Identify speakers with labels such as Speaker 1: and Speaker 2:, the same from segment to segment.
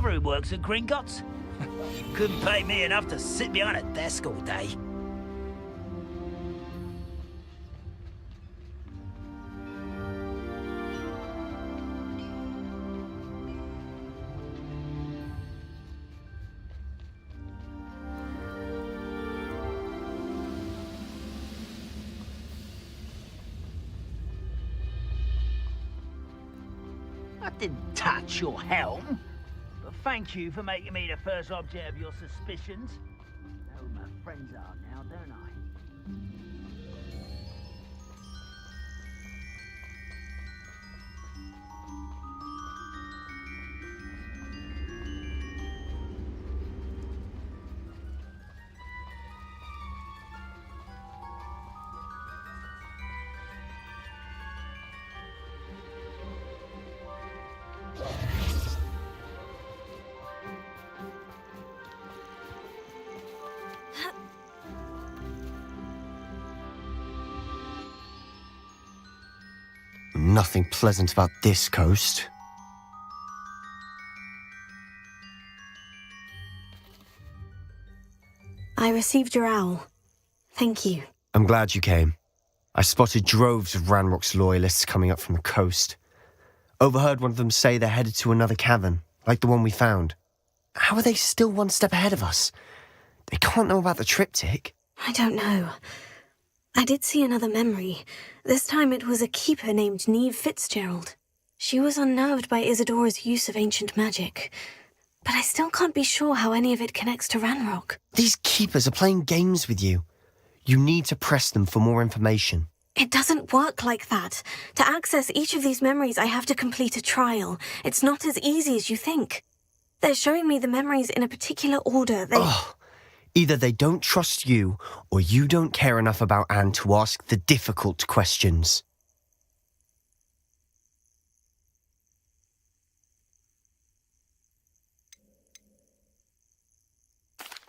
Speaker 1: brother who works at Gringotts. Couldn't pay me enough to sit behind a desk all day. I didn't touch your helm, but thank you for making me the first object of your suspicions. I know who my friends are now, don't I?
Speaker 2: Nothing pleasant about this coast.
Speaker 3: I received your owl. Thank you.
Speaker 2: I'm glad you came. I spotted droves of Ranrock's loyalists coming up from the coast. Overheard one of them say they're headed to another cavern, like the one we found. How are they still one step ahead of us? They can't know about the triptych.
Speaker 3: I don't know. I did see another memory. This time it was a keeper named Neve Fitzgerald. She was unnerved by Isidora's use of ancient magic. But I still can't be sure how any of it connects to Ranrock.
Speaker 2: These keepers are playing games with you. You need to press them for more information.
Speaker 3: It doesn't work like that. To access each of these memories, I have to complete a trial. It's not as easy as you think. They're showing me the memories in a particular order.
Speaker 2: Either they don't trust you, or you don't care enough about Anne to ask the difficult questions.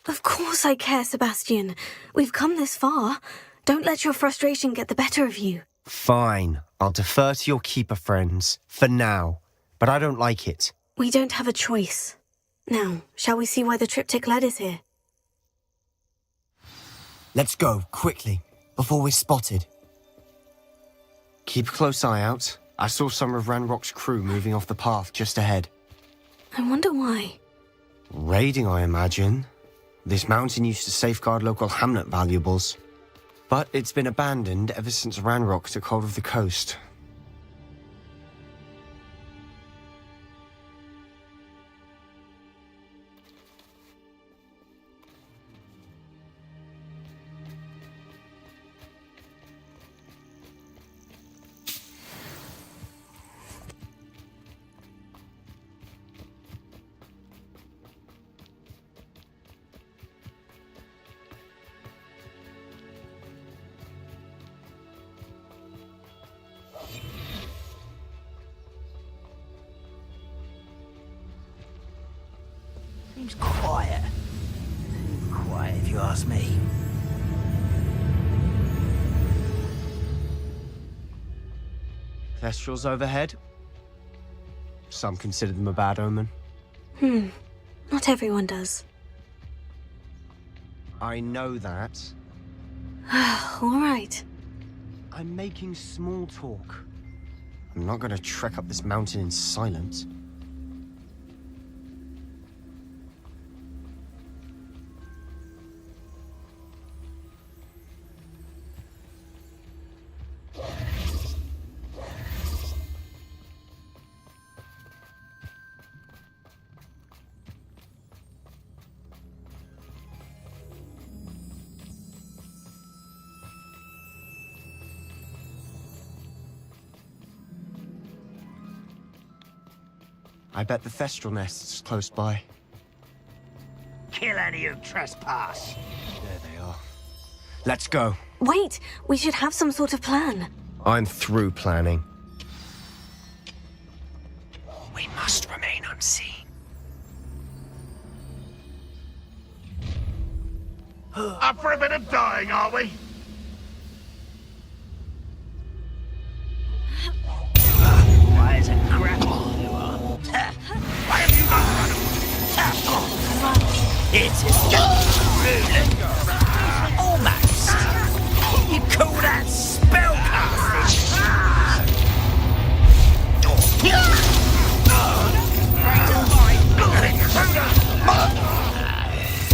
Speaker 3: Of course I care, Sebastian. We've come this far. Don't let your frustration get the better of you.
Speaker 2: Fine. I'll defer to your keeper friends, for now. But I don't like it.
Speaker 3: We don't have a choice. Now, shall we see why the triptych led us here?
Speaker 2: Let's go, quickly, before we're spotted. Keep a close eye out. I saw some of Ranrock's crew moving off the path just ahead.
Speaker 3: I wonder why.
Speaker 2: Raiding, I imagine. This mountain used to safeguard local hamlet valuables. But it's been abandoned ever since Ranrock took hold of the coast.
Speaker 1: Seems quiet. Too quiet, if you ask me.
Speaker 2: Thestrals overhead. Some consider them a bad omen.
Speaker 3: Not everyone does.
Speaker 2: I know that.
Speaker 3: All right.
Speaker 2: I'm making small talk. I'm not going to trek up this mountain in silence. I bet the Thestral nest's close by.
Speaker 1: Kill any who trespass.
Speaker 2: There they are. Let's go.
Speaker 3: Wait, we should have some sort of plan.
Speaker 2: I'm through planning. We must remain unseen.
Speaker 4: Up for a bit of dying, are we?
Speaker 1: Why is a grapple you are?
Speaker 4: Why have you not run away?
Speaker 1: pitiful. Almost. You call that spellcasting?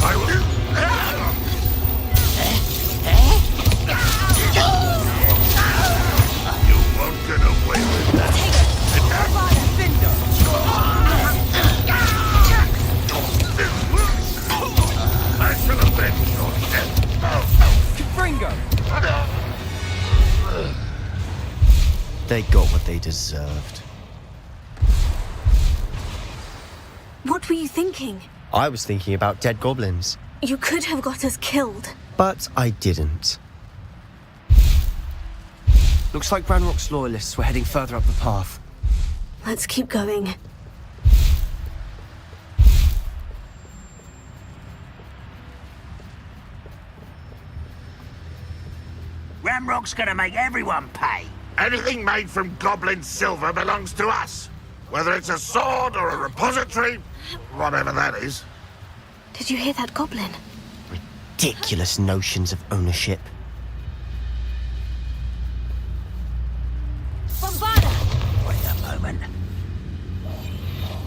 Speaker 4: I will. You won't get away with that. I shall avenge your death.
Speaker 1: Gringo!
Speaker 2: They got what they deserved.
Speaker 3: What were you thinking?
Speaker 2: I was thinking about dead goblins,
Speaker 3: You could have got us killed.
Speaker 2: but I didn't. Looks like Ranrock's loyalists were heading further up the path.
Speaker 3: Let's keep going.
Speaker 1: Ramrock's gonna make everyone pay.
Speaker 4: Anything made from goblin silver belongs to us. Whether it's a sword or a repository, whatever that is.
Speaker 3: Did you hear that goblin?
Speaker 2: Ridiculous notions of ownership.
Speaker 1: Wait a moment.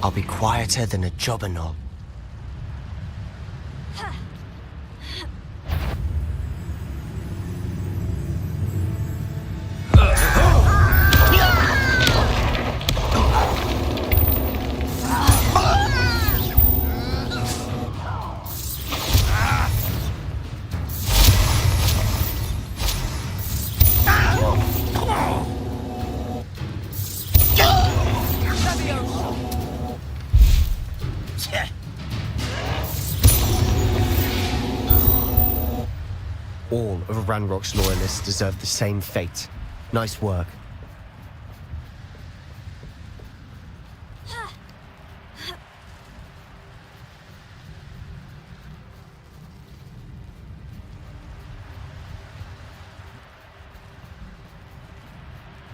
Speaker 2: I'll be quieter than a jobberknoll. All of Ranrock's loyalists deserve the same fate. Nice work.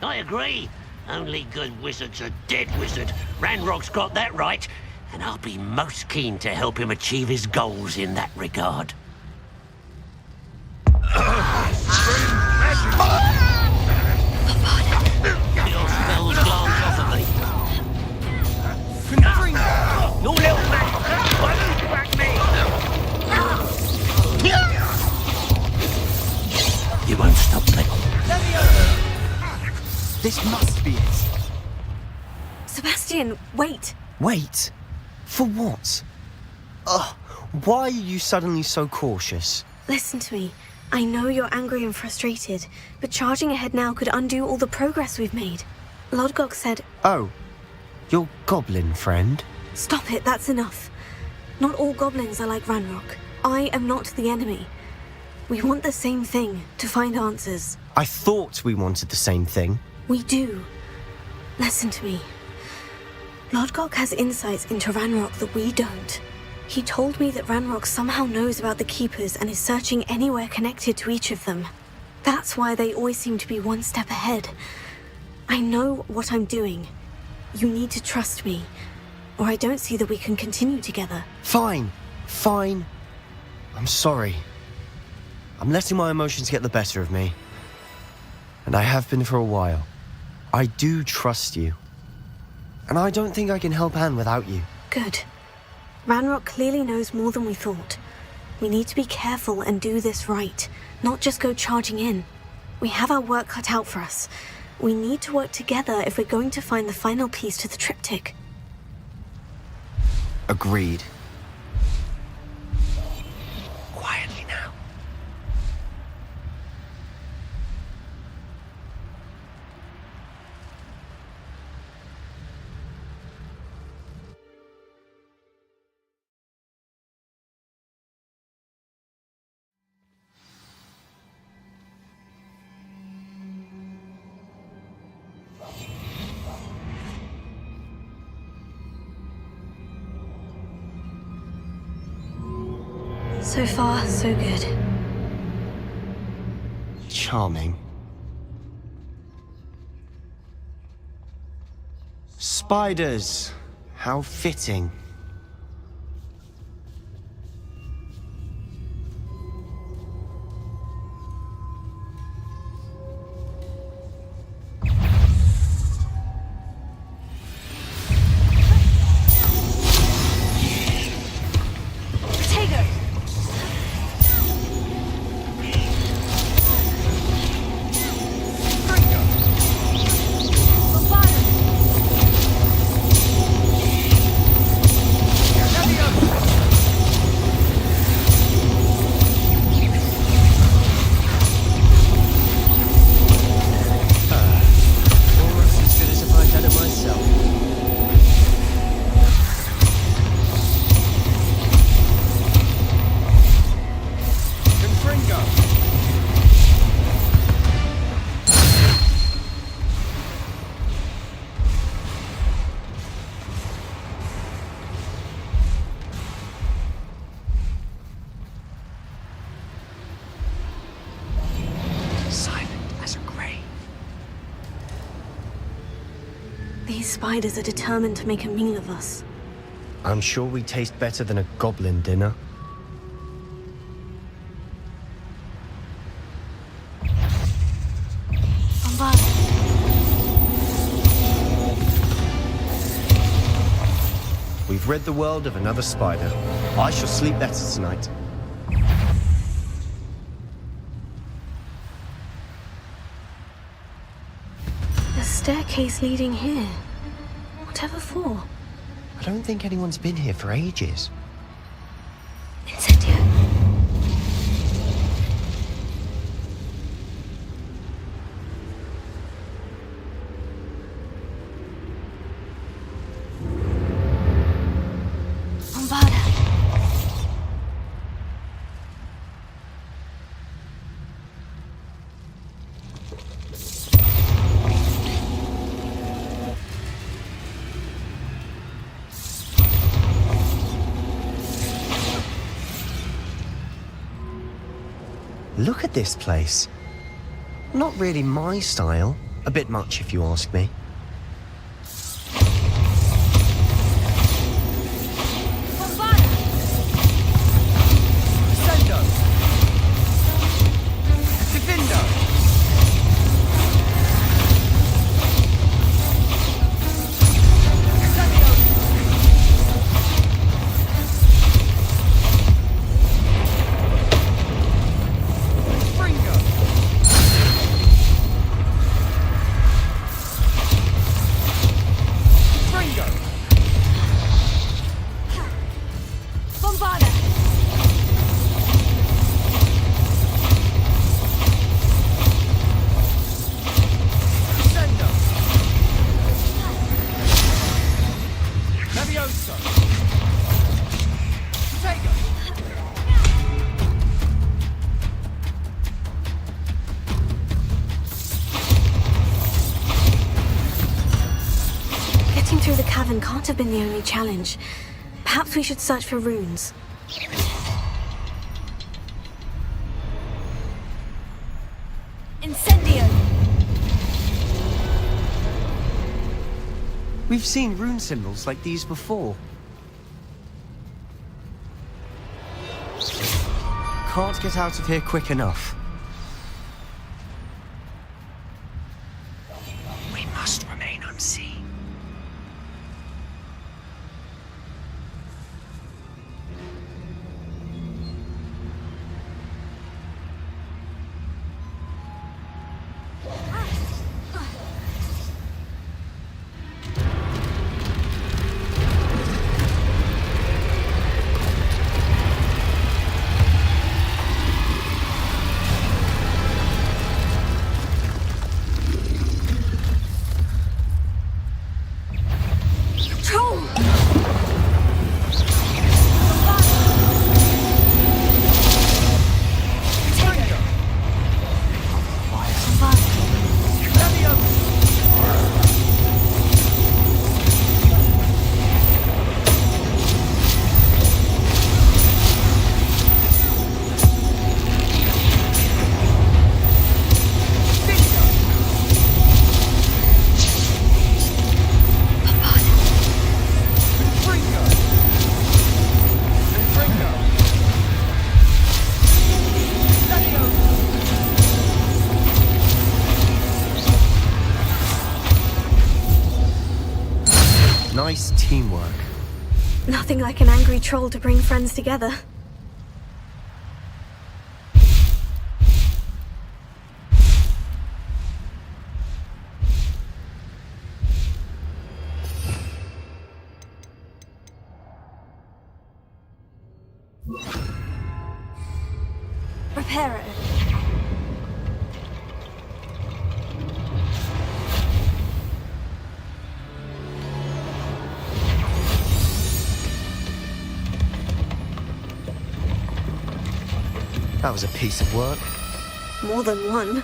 Speaker 5: I agree. Only good wizards are dead wizard. Ranrock's got that right, and I'll be most keen to help him achieve his goals in that regard. Your spells glance off of me.
Speaker 1: You little man! Why don't you back me?
Speaker 5: You won't stop me.
Speaker 2: This must be it.
Speaker 3: Sebastian, wait.
Speaker 2: Wait. For what? Ugh. Why are you suddenly so cautious?
Speaker 3: Listen to me. I know you're angry and frustrated, but charging ahead now could undo all the progress we've made. Lodgok said...
Speaker 2: Oh. Your goblin friend?
Speaker 3: Stop it, that's enough. Not all goblins are like Ranrock. I am not the enemy. We want the same thing, to find answers.
Speaker 2: I thought we wanted the same thing.
Speaker 3: We do. Listen to me. Lodgok has insights into Ranrock that we don't. He told me that Ranrock somehow knows about the Keepers and is searching anywhere connected to each of them. That's why they always seem to be one step ahead. I know what I'm doing. You need to trust me, or I don't see that we can continue together.
Speaker 2: Fine. Fine. I'm sorry. I'm letting my emotions get the better of me. And I have been for a while. I do trust you. And I don't think I can help Anne without you.
Speaker 3: Good. Ranrock clearly knows more than we thought. We need to be careful and do this right, not just go charging in. We have our work cut out for us. We need to work together if we're going to find the final piece to the triptych.
Speaker 2: Agreed. Quietly now.
Speaker 3: So far, so good.
Speaker 2: Charming. Spiders. How fitting.
Speaker 3: These spiders are determined to make a meal of us.
Speaker 2: I'm sure we taste better than a goblin dinner.
Speaker 3: Bombard.
Speaker 2: We've rid the world of another spider. I shall sleep better tonight.
Speaker 3: The staircase leading here. Whatever for?
Speaker 2: I don't think anyone's been here for ages.
Speaker 3: Incendio. Bombarda.
Speaker 2: Look at this place. Not really my style. A bit much if you ask me.
Speaker 3: Getting through the cavern can't have been the only challenge. Perhaps we should search for runes. Incendio!
Speaker 2: We've seen rune symbols like these before. Can't get out of here quick enough. We must remain unseen. Nice teamwork.
Speaker 3: Nothing like an angry troll to bring friends together. Reparo.
Speaker 2: That was a piece of work.
Speaker 3: More than one.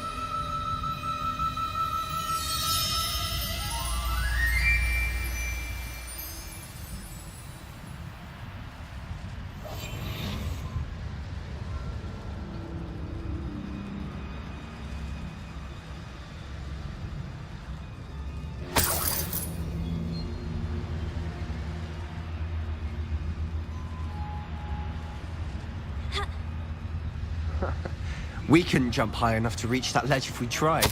Speaker 2: We couldn't jump high enough to reach that ledge if we tried.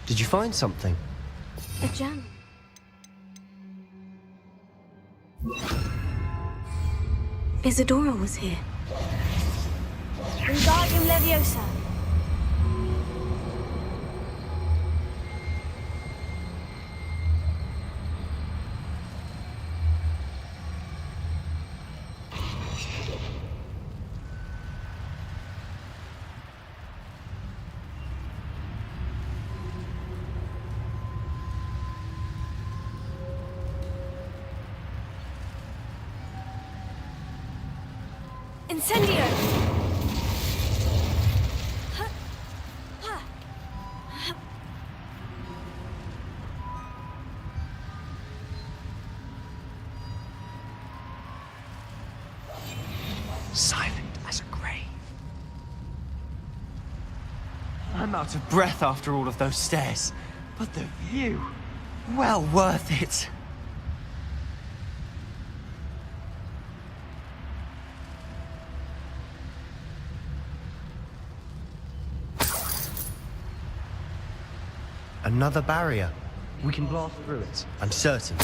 Speaker 2: Did you find something?
Speaker 3: A gem. Isadora was here. Wingardium Leviosa. Incendio!
Speaker 2: Silent as a grave. I'm out of breath after all of those stairs, but the view, well worth it. Another barrier. We can blast through it, I'm certain.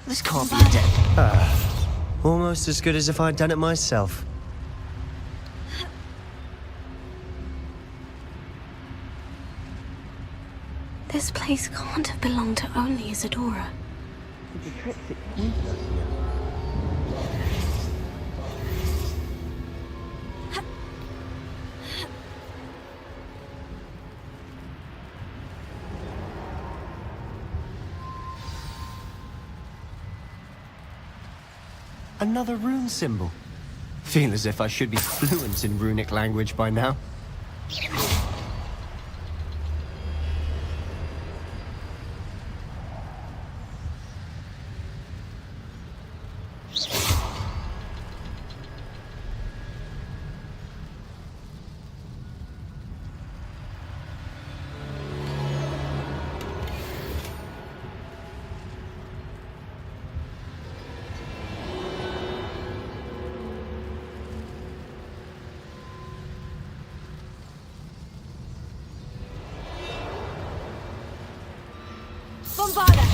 Speaker 2: This can't be dead. Almost as good as if I'd done it myself.
Speaker 3: This place can't have belonged to only Isadora.
Speaker 2: Another rune symbol. Feel as if I should be fluent in runic language by now.
Speaker 3: Bombarda!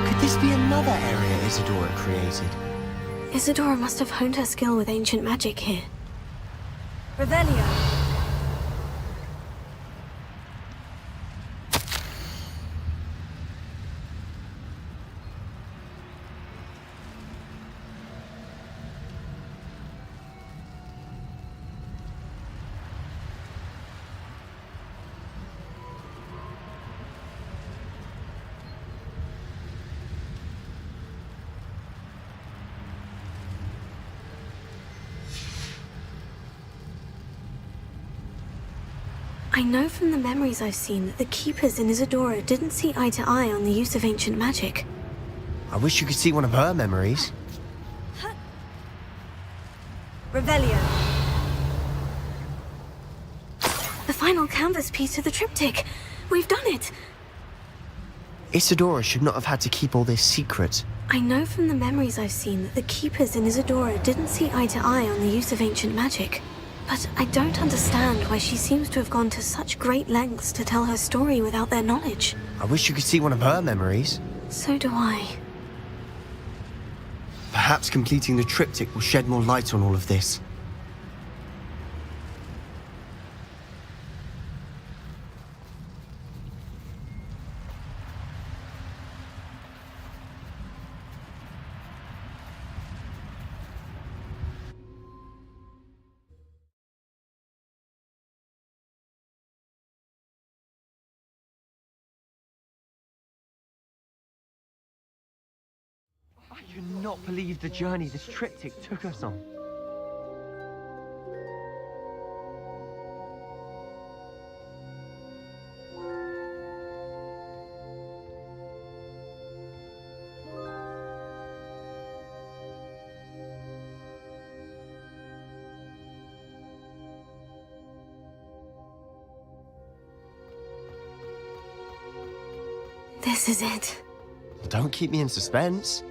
Speaker 2: Could this be another area Isadora created?
Speaker 3: Isadora must have honed her skill with ancient magic here. Revelio! I know from the memories I've seen that the Keepers in Isadora didn't see eye to eye on the use of ancient magic.
Speaker 2: I wish you could see one of her memories.
Speaker 3: Revelio. The final canvas piece of the triptych. We've done it.
Speaker 2: Isadora should not have had to keep all this secret.
Speaker 3: I know from the memories I've seen that the Keepers in Isadora didn't see eye to eye on the use of ancient magic. But I don't understand why she seems to have gone to such great lengths to tell her story without their knowledge.
Speaker 2: I wish you could see one of her memories.
Speaker 3: So do I.
Speaker 2: Perhaps completing the triptych will shed more light on all of this. I do not believe the journey this triptych took us on.
Speaker 3: This is it.
Speaker 2: Don't keep me in suspense.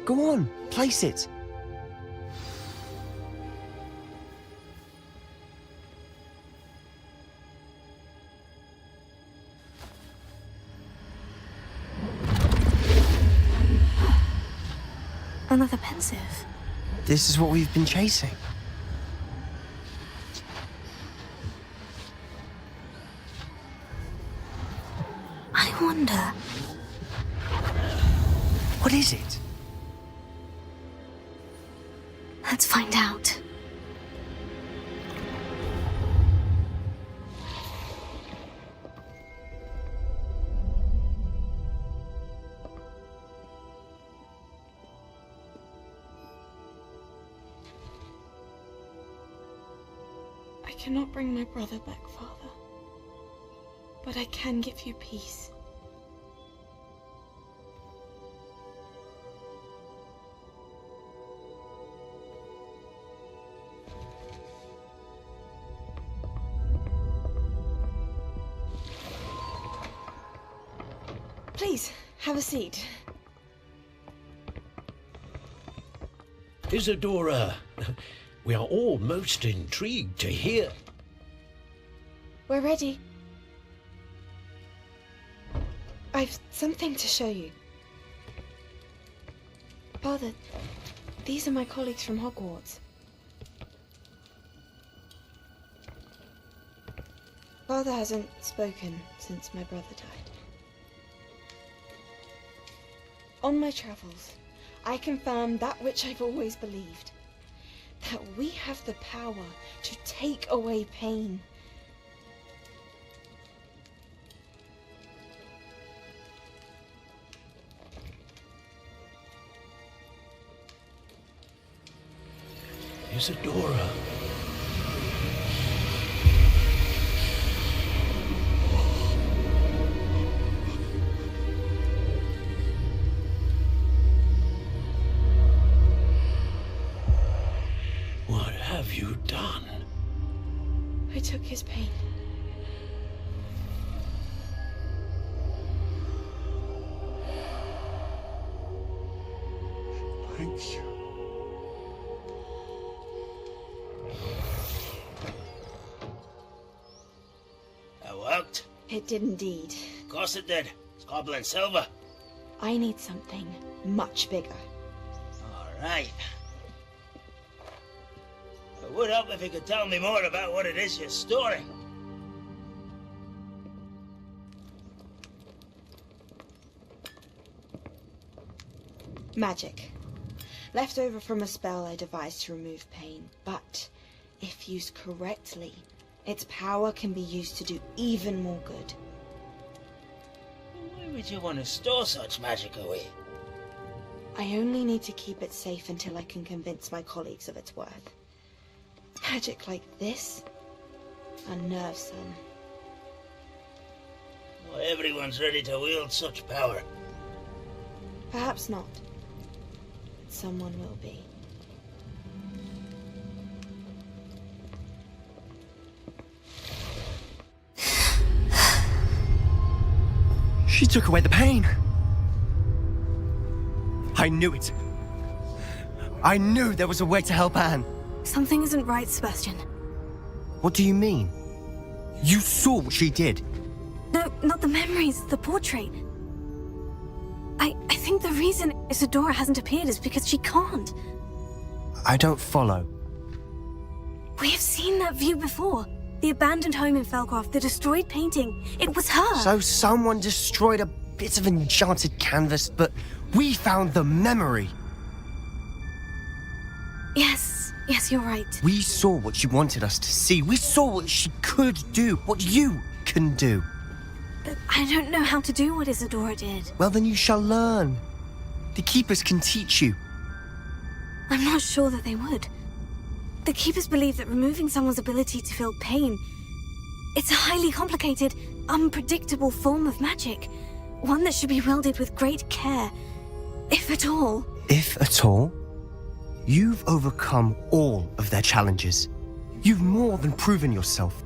Speaker 2: Go on, place it.
Speaker 3: Another pensive.
Speaker 2: This is what we've been chasing.
Speaker 3: I wonder...
Speaker 2: What is it?
Speaker 3: Let's find out.
Speaker 6: I cannot bring my brother back, Father. But I can give you peace. Please, have a seat.
Speaker 5: Isadora, we are all most intrigued to hear.
Speaker 6: We're ready. I've something to show you. Father, these are my colleagues from Hogwarts. Father hasn't spoken since my brother died. On my travels, I confirmed that which I've always believed. That we have the power to take away pain.
Speaker 5: Isadora. What have you done?
Speaker 6: I took his pain.
Speaker 4: Thank you.
Speaker 7: That worked?
Speaker 6: It did indeed.
Speaker 7: Of course it did. It's goblin silver.
Speaker 6: I need something much bigger.
Speaker 7: All right. It would help if you could tell me more about what it is you're storing.
Speaker 6: Magic. Left over from a spell I devised to remove pain. But if used correctly, its power can be used to do even more good.
Speaker 7: Why would you want to store such magic away?
Speaker 6: I only need to keep it safe until I can convince my colleagues of its worth. Magic like this unnerves them.
Speaker 7: Well, everyone's ready to wield such power.
Speaker 6: Perhaps not. But someone will be.
Speaker 2: She took away the pain. I knew it. I knew there was a way to help Anne.
Speaker 3: Something isn't right, Sebastian.
Speaker 2: What do you mean? You saw what she did.
Speaker 3: No, not the memories, the portrait. I think the reason Isadora hasn't appeared is because she can't.
Speaker 2: I don't follow.
Speaker 3: We have seen that view before. The abandoned home in Felcroft, the destroyed painting. It was her.
Speaker 2: So someone destroyed a bit of enchanted canvas, but we found the memory.
Speaker 3: Yes, you're right.
Speaker 2: We saw what she wanted us to see. We saw what she could do, what you can do.
Speaker 3: But I don't know how to do what Isadora did.
Speaker 2: Well, then you shall learn. The Keepers can teach you.
Speaker 3: I'm not sure that they would. The Keepers believe that removing someone's ability to feel pain, it's a highly complicated, unpredictable form of magic. One that should be wielded with great care, if at all.
Speaker 2: If at all? You've overcome all of their challenges. You've more than proven yourself.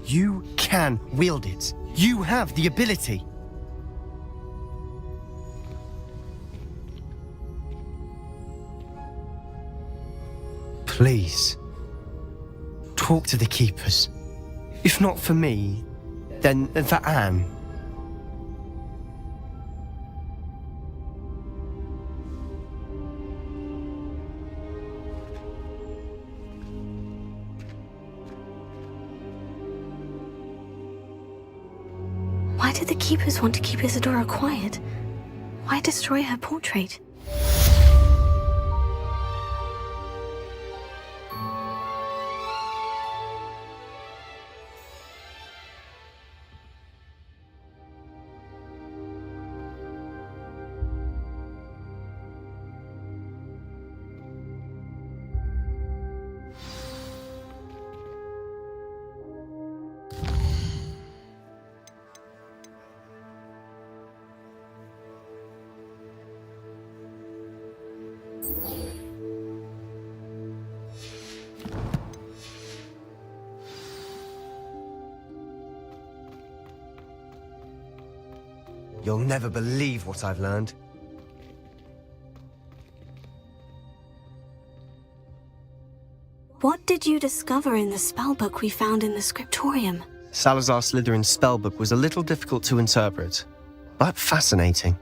Speaker 2: You can wield it. You have the ability. Please. Talk to the keepers. If not for me, then for Anne.
Speaker 3: Why did the keepers want to keep Isadora quiet? Why destroy her portrait?
Speaker 2: You'll never believe what I've learned.
Speaker 3: What did you discover in the spellbook we found in the scriptorium?
Speaker 2: Salazar Slytherin's spellbook was a little difficult to interpret, but fascinating.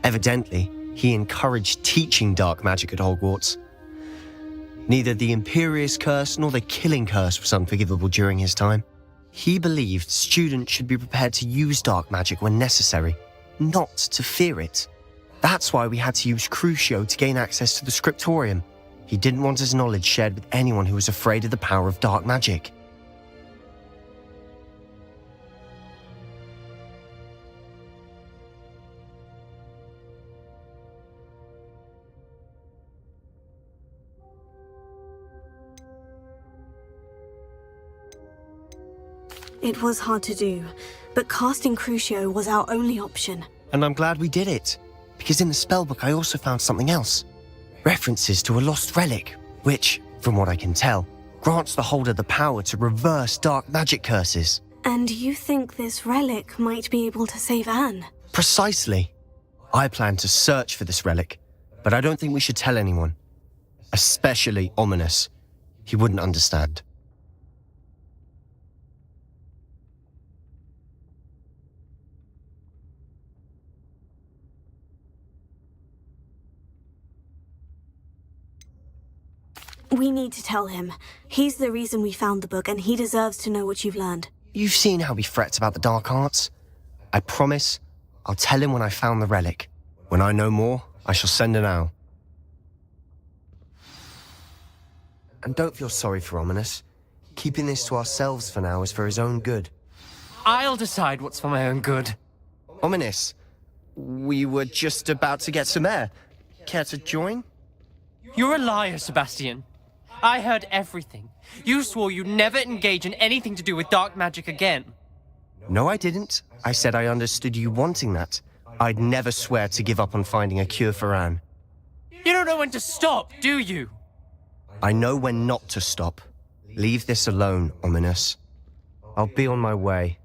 Speaker 2: Evidently, he encouraged teaching dark magic at Hogwarts. Neither the Imperious Curse nor the Killing Curse was unforgivable during his time. He believed students should be prepared to use dark magic when necessary, not to fear it. That's why we had to use Crucio to gain access to the scriptorium. He didn't want his knowledge shared with anyone who was afraid of the power of dark magic.
Speaker 3: It was hard to do, but casting Crucio was our only option.
Speaker 2: And I'm glad we did it, because in the spellbook I also found something else. References to a lost relic, which, from what I can tell, grants the holder the power to reverse dark magic curses.
Speaker 3: And you think this relic might be able to save Anne?
Speaker 2: Precisely. I plan to search for this relic, but I don't think we should tell anyone. Especially Ominous. He wouldn't understand.
Speaker 3: We need to tell him. He's the reason we found the book, and he deserves to know what you've learned.
Speaker 2: You've seen how he frets about the dark arts. I promise I'll tell him when I found the relic. When I know more, I shall send an owl. And don't feel sorry for Ominous. Keeping this to ourselves for now is for his own good.
Speaker 8: I'll decide what's for my own good.
Speaker 2: Ominous, we were just about to get some air. Care to join?
Speaker 8: You're a liar, Sebastian. I heard everything. You swore you'd never engage in anything to do with dark magic again.
Speaker 2: No, I didn't. I said I understood you wanting that. I'd never swear to give up on finding a cure for Anne.
Speaker 8: You don't know when to stop, do you?
Speaker 2: I know when not to stop. Leave this alone, Ominous. I'll be on my way.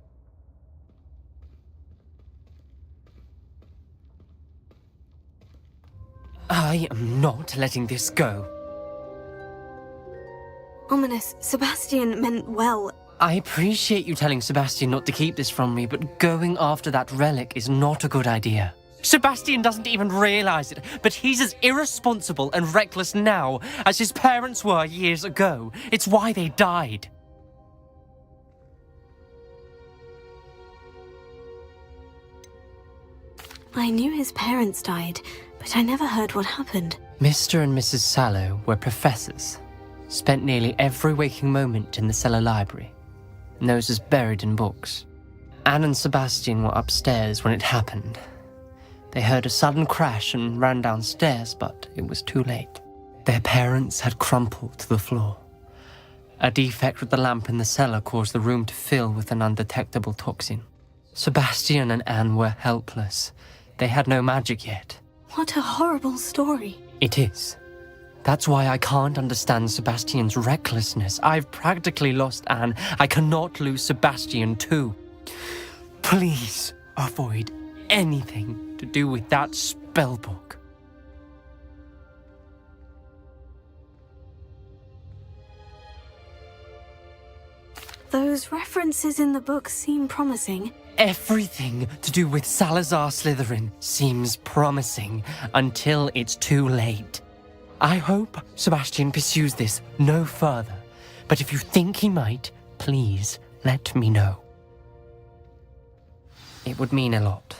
Speaker 8: I am not letting this go.
Speaker 3: Ominous, Sebastian meant well.
Speaker 8: I appreciate you telling Sebastian not to keep this from me, but going after that relic is not a good idea. Sebastian doesn't even realize it, but he's as irresponsible and reckless now as his parents were years ago. It's why they died.
Speaker 3: I knew his parents died, but I never heard what happened.
Speaker 8: Mr. and Mrs. Sallow were professors. Spent nearly every waking moment in the cellar library. Noses buried in books. Anne and Sebastian were upstairs when it happened. They heard a sudden crash and ran downstairs, but it was too late. Their parents had crumpled to the floor. A defect with the lamp in the cellar caused the room to fill with an undetectable toxin. Sebastian and Anne were helpless. They had no magic yet.
Speaker 3: What a horrible story.
Speaker 8: It is. That's why I can't understand Sebastian's recklessness. I've practically lost Anne. I cannot lose Sebastian too. Please avoid anything to do with that spellbook.
Speaker 3: Those references in the book seem promising.
Speaker 8: Everything to do with Salazar Slytherin seems promising until it's too late. I hope Sebastian pursues this no further, but if you think he might, please let me know. It would mean a lot.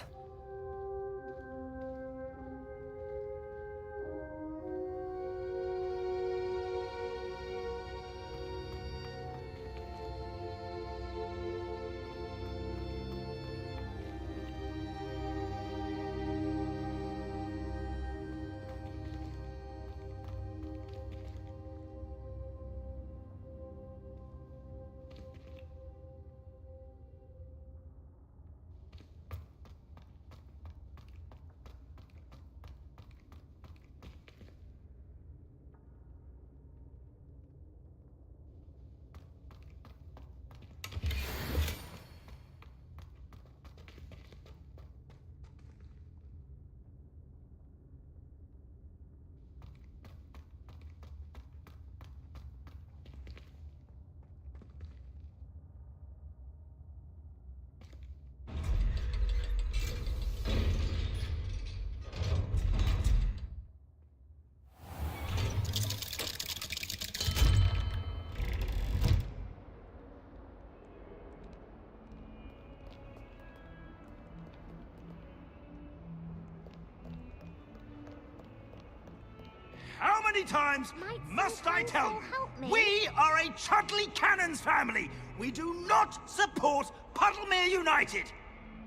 Speaker 1: How many times must I tell you? We are a Chudley Cannons family. We do not support Puddlemere United.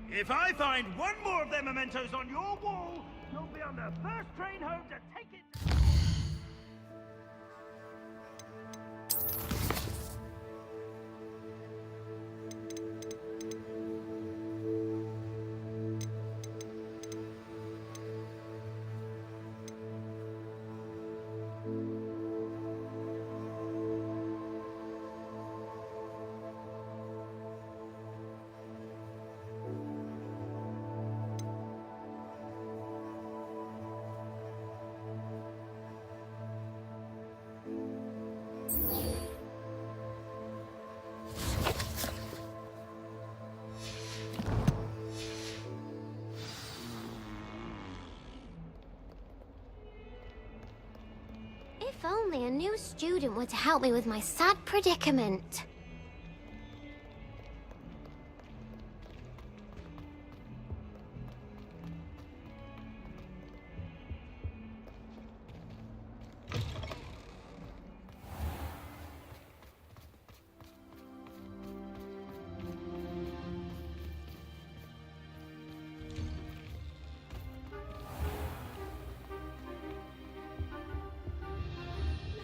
Speaker 1: If I find one more of their mementos on your wall, you'll be on the first train home to take it.
Speaker 9: If only a new student were to help me with my sad predicament.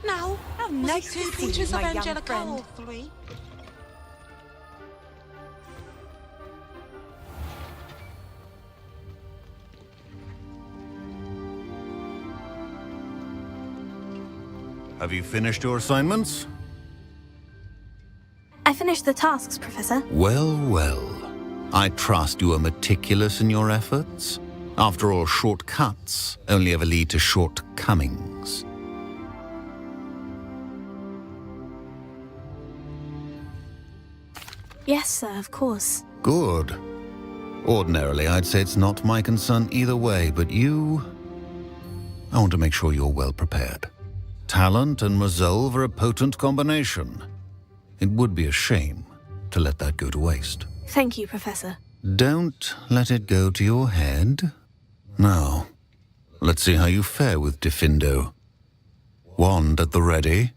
Speaker 10: Now,
Speaker 11: How nice to see you, my young friend.
Speaker 4: Have you finished your assignments?
Speaker 3: I finished the tasks, Professor.
Speaker 12: Well, well. I trust you are meticulous in your efforts. After all, shortcuts only ever lead to shortcomings.
Speaker 3: Yes, sir, of course.
Speaker 12: Good. Ordinarily, I'd say it's not my concern either way, but you... I want to make sure you're well prepared. Talent and resolve are a potent combination. It would be a shame to let that go to waste.
Speaker 3: Thank you, Professor.
Speaker 12: Don't let it go to your head. Now, let's see how you fare with Diffindo. Wand at the ready.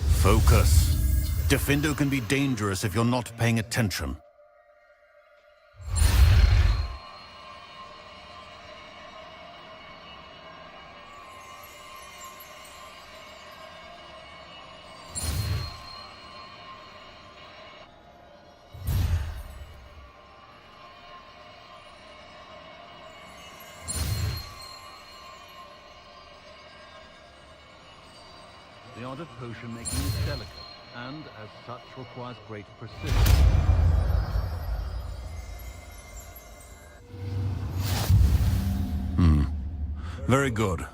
Speaker 4: Focus. Diffindo can be dangerous if you're not paying attention.
Speaker 13: The art of potion making is delicate, and as such requires great precision.
Speaker 4: Very good.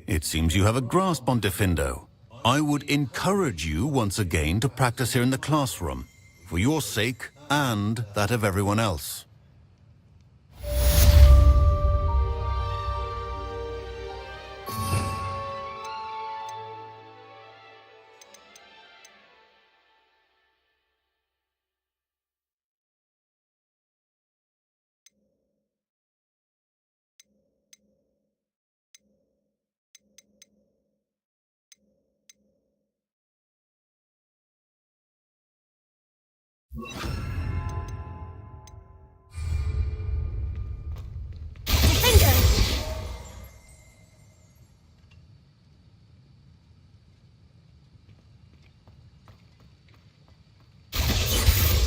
Speaker 4: It seems you have a grasp on Diffindo.
Speaker 12: I would encourage you once again to practice here in the classroom, for your sake and that of everyone else.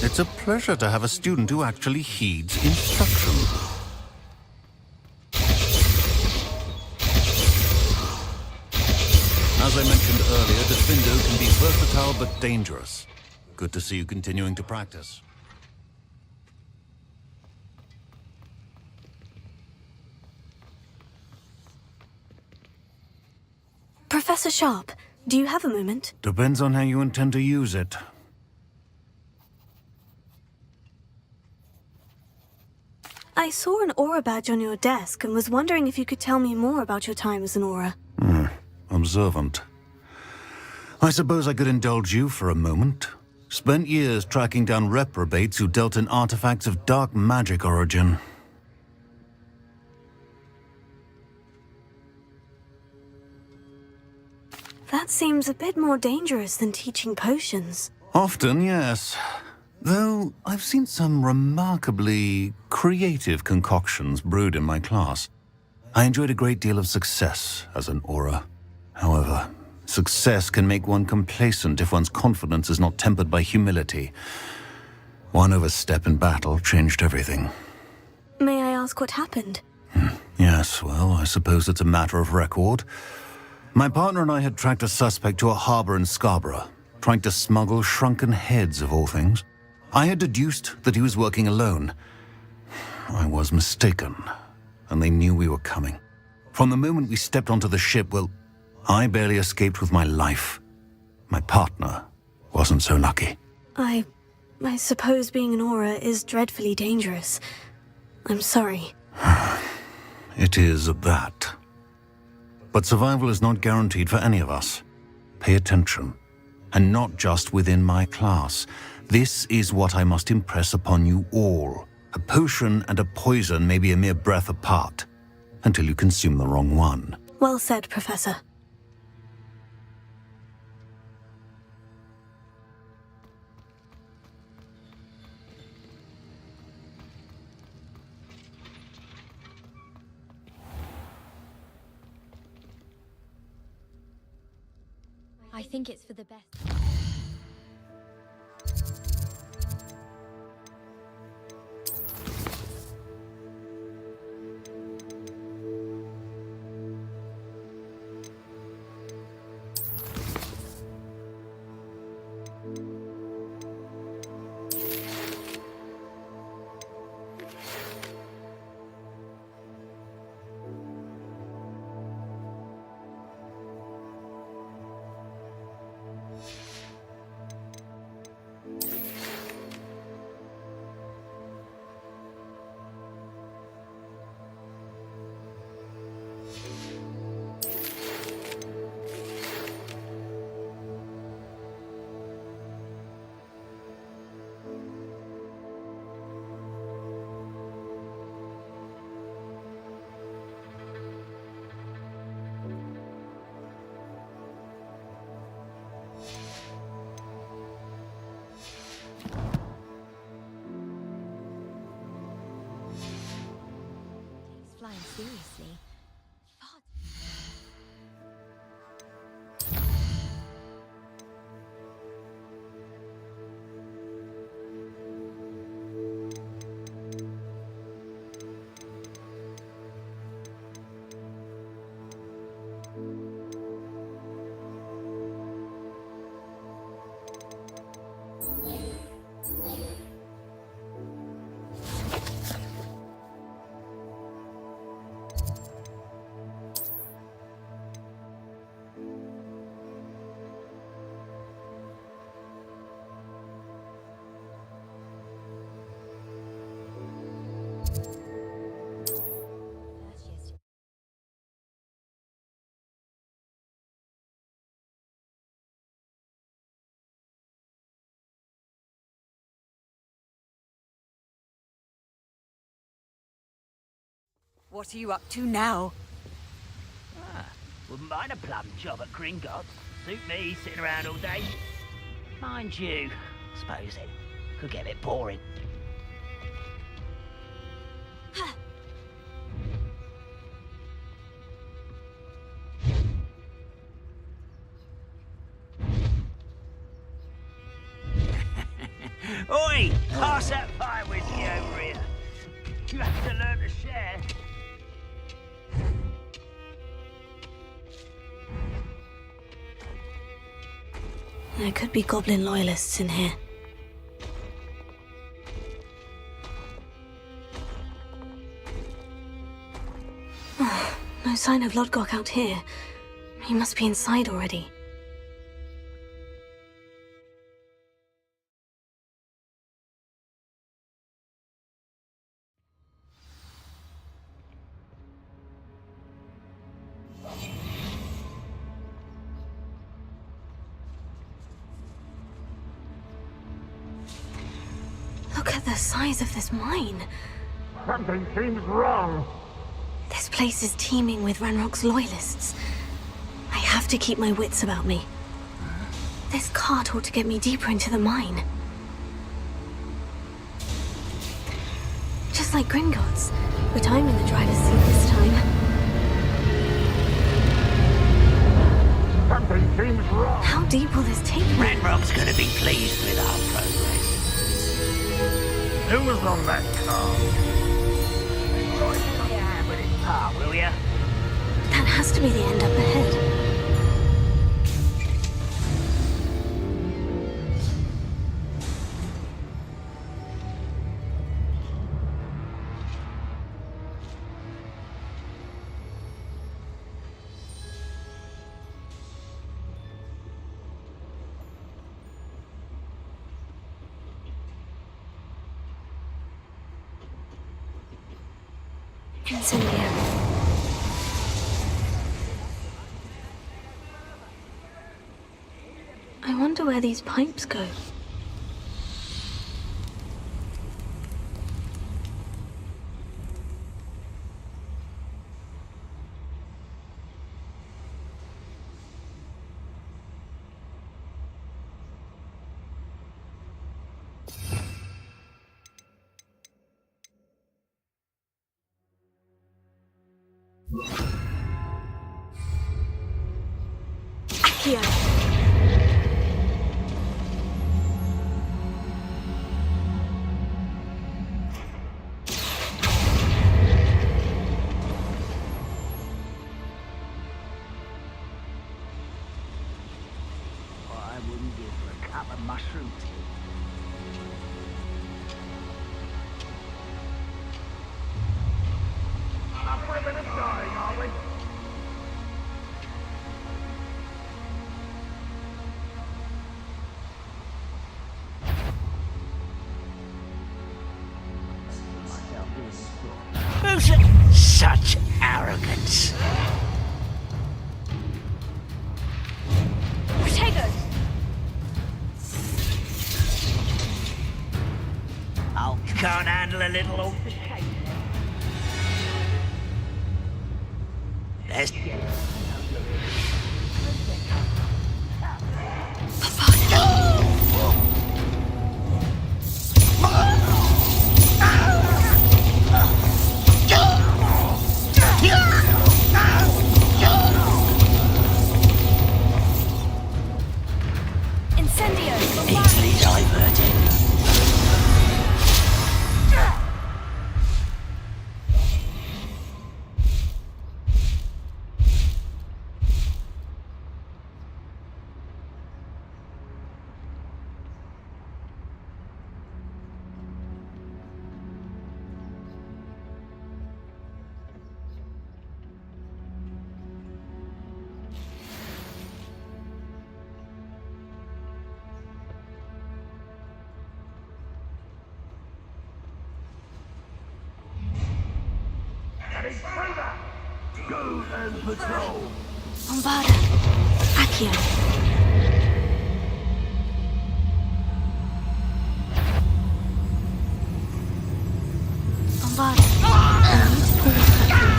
Speaker 12: It's a pleasure to have a student who actually heeds instruction. As I mentioned earlier, Defendo can be versatile but dangerous. Good to see you continuing to practice.
Speaker 3: Professor Sharp, do you have a moment?
Speaker 12: Depends on how you intend to use it.
Speaker 3: I saw an aura badge on your desk and was wondering if you could tell me more about your time as an aura.
Speaker 12: Observant. I suppose I could indulge you for a moment. Spent years tracking down reprobates who dealt in artifacts of dark magic origin.
Speaker 3: That seems a bit more dangerous than teaching potions.
Speaker 12: Often, yes. Though I've seen some remarkably creative concoctions brewed in my class. I enjoyed a great deal of success as an aura. However, success can make one complacent if one's confidence is not tempered by humility. One overstep in battle changed everything.
Speaker 3: May I ask what happened?
Speaker 12: Yes, well, I suppose it's a matter of record. My partner and I had tracked a suspect to a harbor in Scarborough, trying to smuggle shrunken heads of all things. I had deduced that he was working alone. I was mistaken, and they knew we were coming. From the moment we stepped onto the ship, well, I barely escaped with my life. My partner wasn't so lucky.
Speaker 3: I suppose being an aura is dreadfully dangerous. I'm sorry.
Speaker 12: It is that. But survival is not guaranteed for any of us. Pay attention. And not just within my class. This is what I must impress upon you all. A potion and a poison may be a mere breath apart, until you consume the wrong one.
Speaker 3: Well said, Professor.
Speaker 10: I think it's for the best. Flying seriously.
Speaker 11: What are you up to now?
Speaker 7: Wouldn't mind a plum job at Gringotts. Suit me, sitting around all day. Mind you, suppose it could get a bit boring. Oi! Pass that fire whiskey over here. You have to learn to share.
Speaker 3: There could be goblin loyalists in here. Oh, no sign of Lodgok out here. He must be inside already. Look at the size of this mine.
Speaker 4: Something seems wrong.
Speaker 3: This place is teeming with Ranrock's loyalists. I have to keep my wits about me. This cart ought to get me deeper into the mine. Just like Gringotts, but I'm in the driver's seat this time.
Speaker 4: Something seems wrong.
Speaker 3: How deep will this take me?
Speaker 5: Ranrock's gonna be pleased with our progress.
Speaker 4: Who was on that car?
Speaker 7: Right, yeah, with his part, will ya?
Speaker 3: That has to be the end up ahead. Incendiary. I wonder where these pipes go. Accio.
Speaker 7: I wouldn't give her a cup of mushroom tea.
Speaker 4: Up for a minute dying, are we?
Speaker 5: Such arrogance.
Speaker 11: Protego!
Speaker 7: Oh, can't handle a little altercation.
Speaker 5: There's
Speaker 11: Incendio!
Speaker 5: easily diverted.
Speaker 7: Go and patrol.
Speaker 3: Bombarda. Accio. Bombarda. I need to pull this back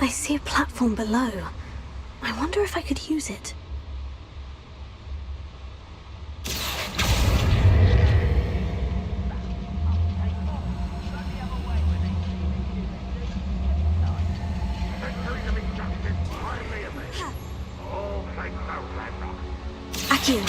Speaker 3: I see a platform below. I wonder if I could use it. Accio.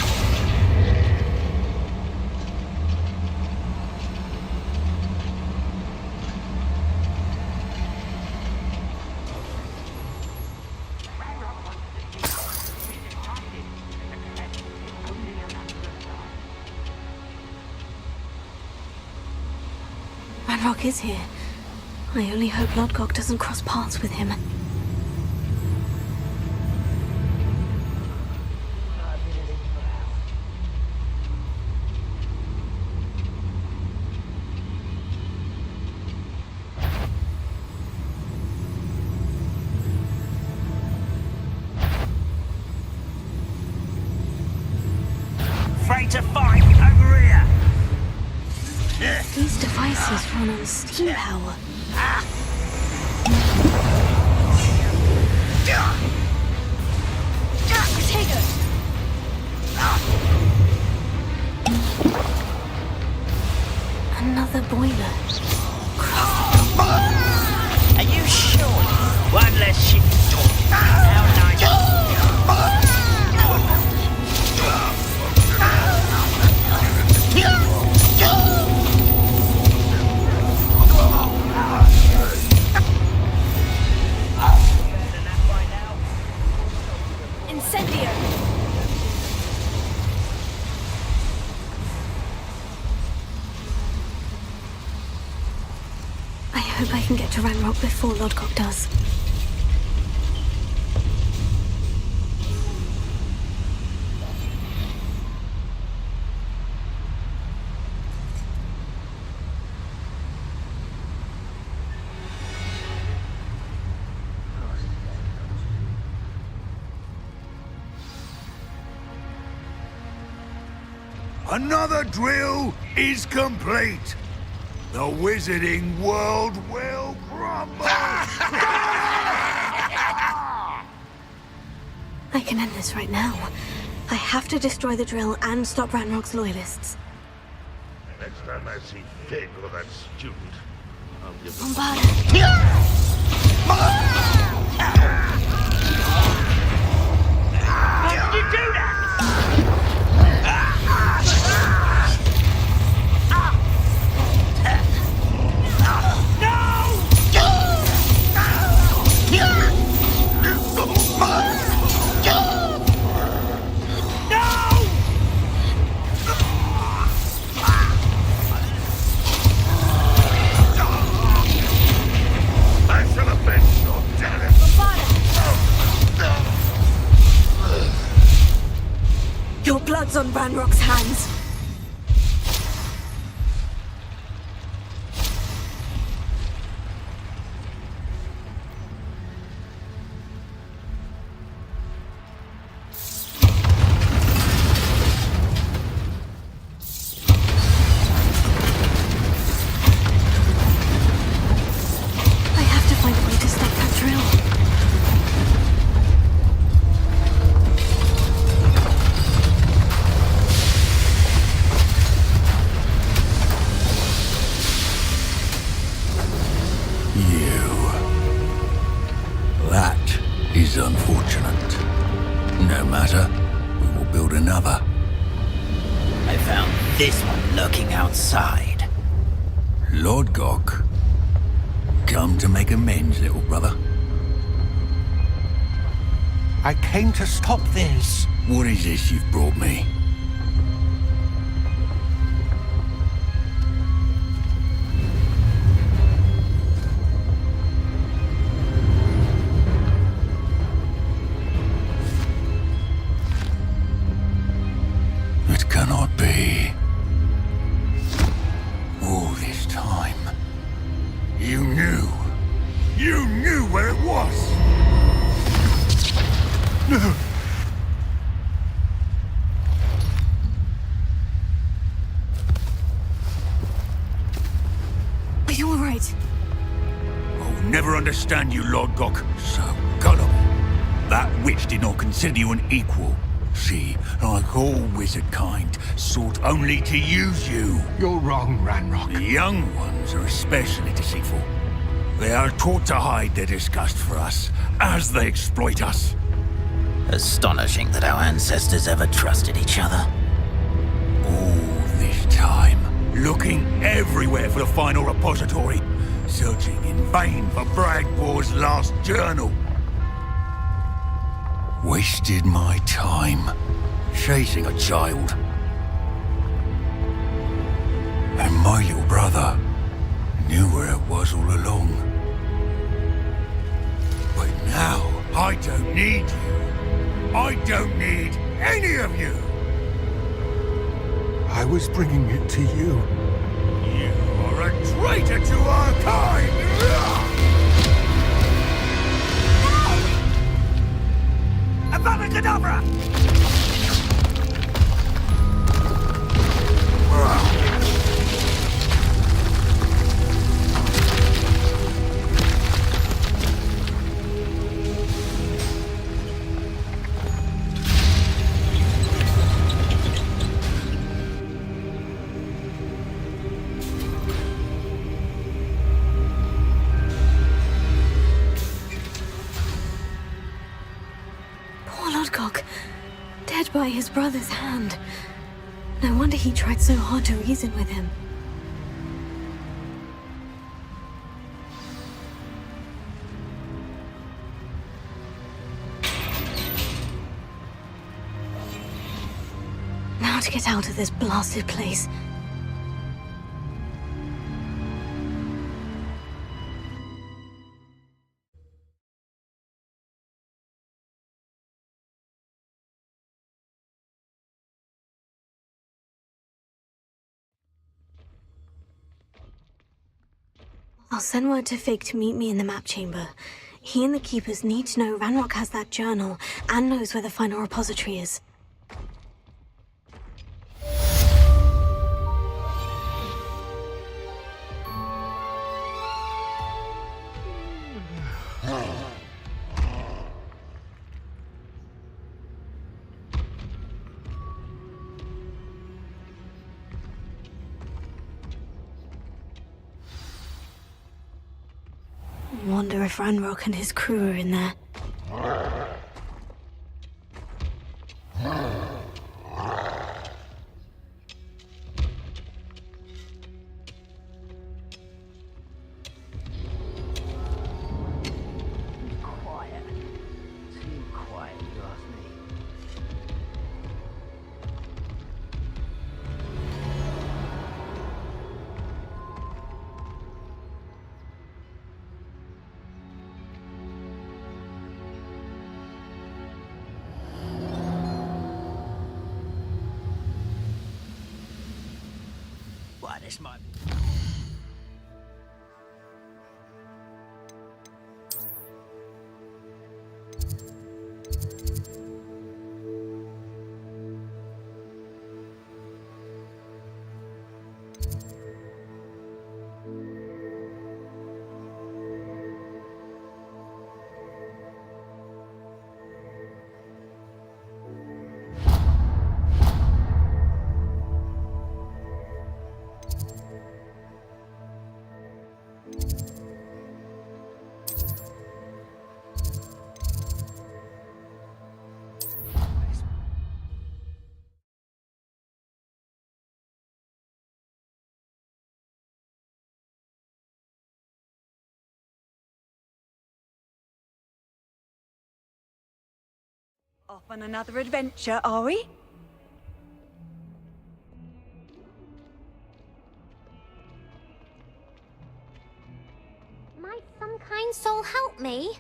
Speaker 3: Ranrock is here. I only hope Lodgok doesn't cross paths with him.
Speaker 1: Afraid to fight over here.
Speaker 3: These devices run on steam power. Another boiler.
Speaker 7: Are you sure? One less shit to talk. How nice.
Speaker 3: Incendio! I hope I can get to Ranrock before Lodgok does.
Speaker 4: Another drill is complete. The wizarding world will crumble.
Speaker 3: I can end this right now. I have to destroy the drill and stop Ranrock's loyalists.
Speaker 4: Next time I see Fig or that student, I'll give them...
Speaker 7: Why did you do that?
Speaker 3: Your blood's on Ranrock's hands. I have to find a way to stop that drill.
Speaker 12: That is unfortunate. No matter, we will build another.
Speaker 7: I found this one lurking outside.
Speaker 12: Lodgok, come to make amends, little brother.
Speaker 4: I came to stop this.
Speaker 12: What is this you've brought me? It cannot be. All this time.
Speaker 4: You knew. You knew where it was. No.
Speaker 3: Are you all right?
Speaker 4: Oh, never understand.
Speaker 14: understand you, Lord Gok. So gullible. That witch did not consider you an equal. She, like all wizard kind, sought only to use you.
Speaker 15: You're wrong, Ranrock.
Speaker 14: The young ones are especially deceitful. They are taught to hide their disgust for us, as they exploit us.
Speaker 16: Astonishing that our ancestors ever trusted each other.
Speaker 14: All this time, looking everywhere for the final repository, searching in vain for Bragbor's last journal. Wasted my time, chasing a child. And my little brother knew where it was all along. But now, I don't need you. I don't need any of you.
Speaker 15: I was bringing it to you.
Speaker 14: You are a traitor to our kind!
Speaker 1: Avada Kedavra!
Speaker 3: Dead by his brother's hand. No wonder he tried so hard to reason with him. Now to get out of this blasted place. I'll send word to Fig to meet me in the map chamber. He and the Keepers need to know Ranrock has that journal and knows where the final repository is. Wonder if Ranrock and his crew are in there.
Speaker 7: Quiet. Too quiet, you ask me. Why, this might be...
Speaker 11: Off on another adventure, are we?
Speaker 9: Might some kind soul help me?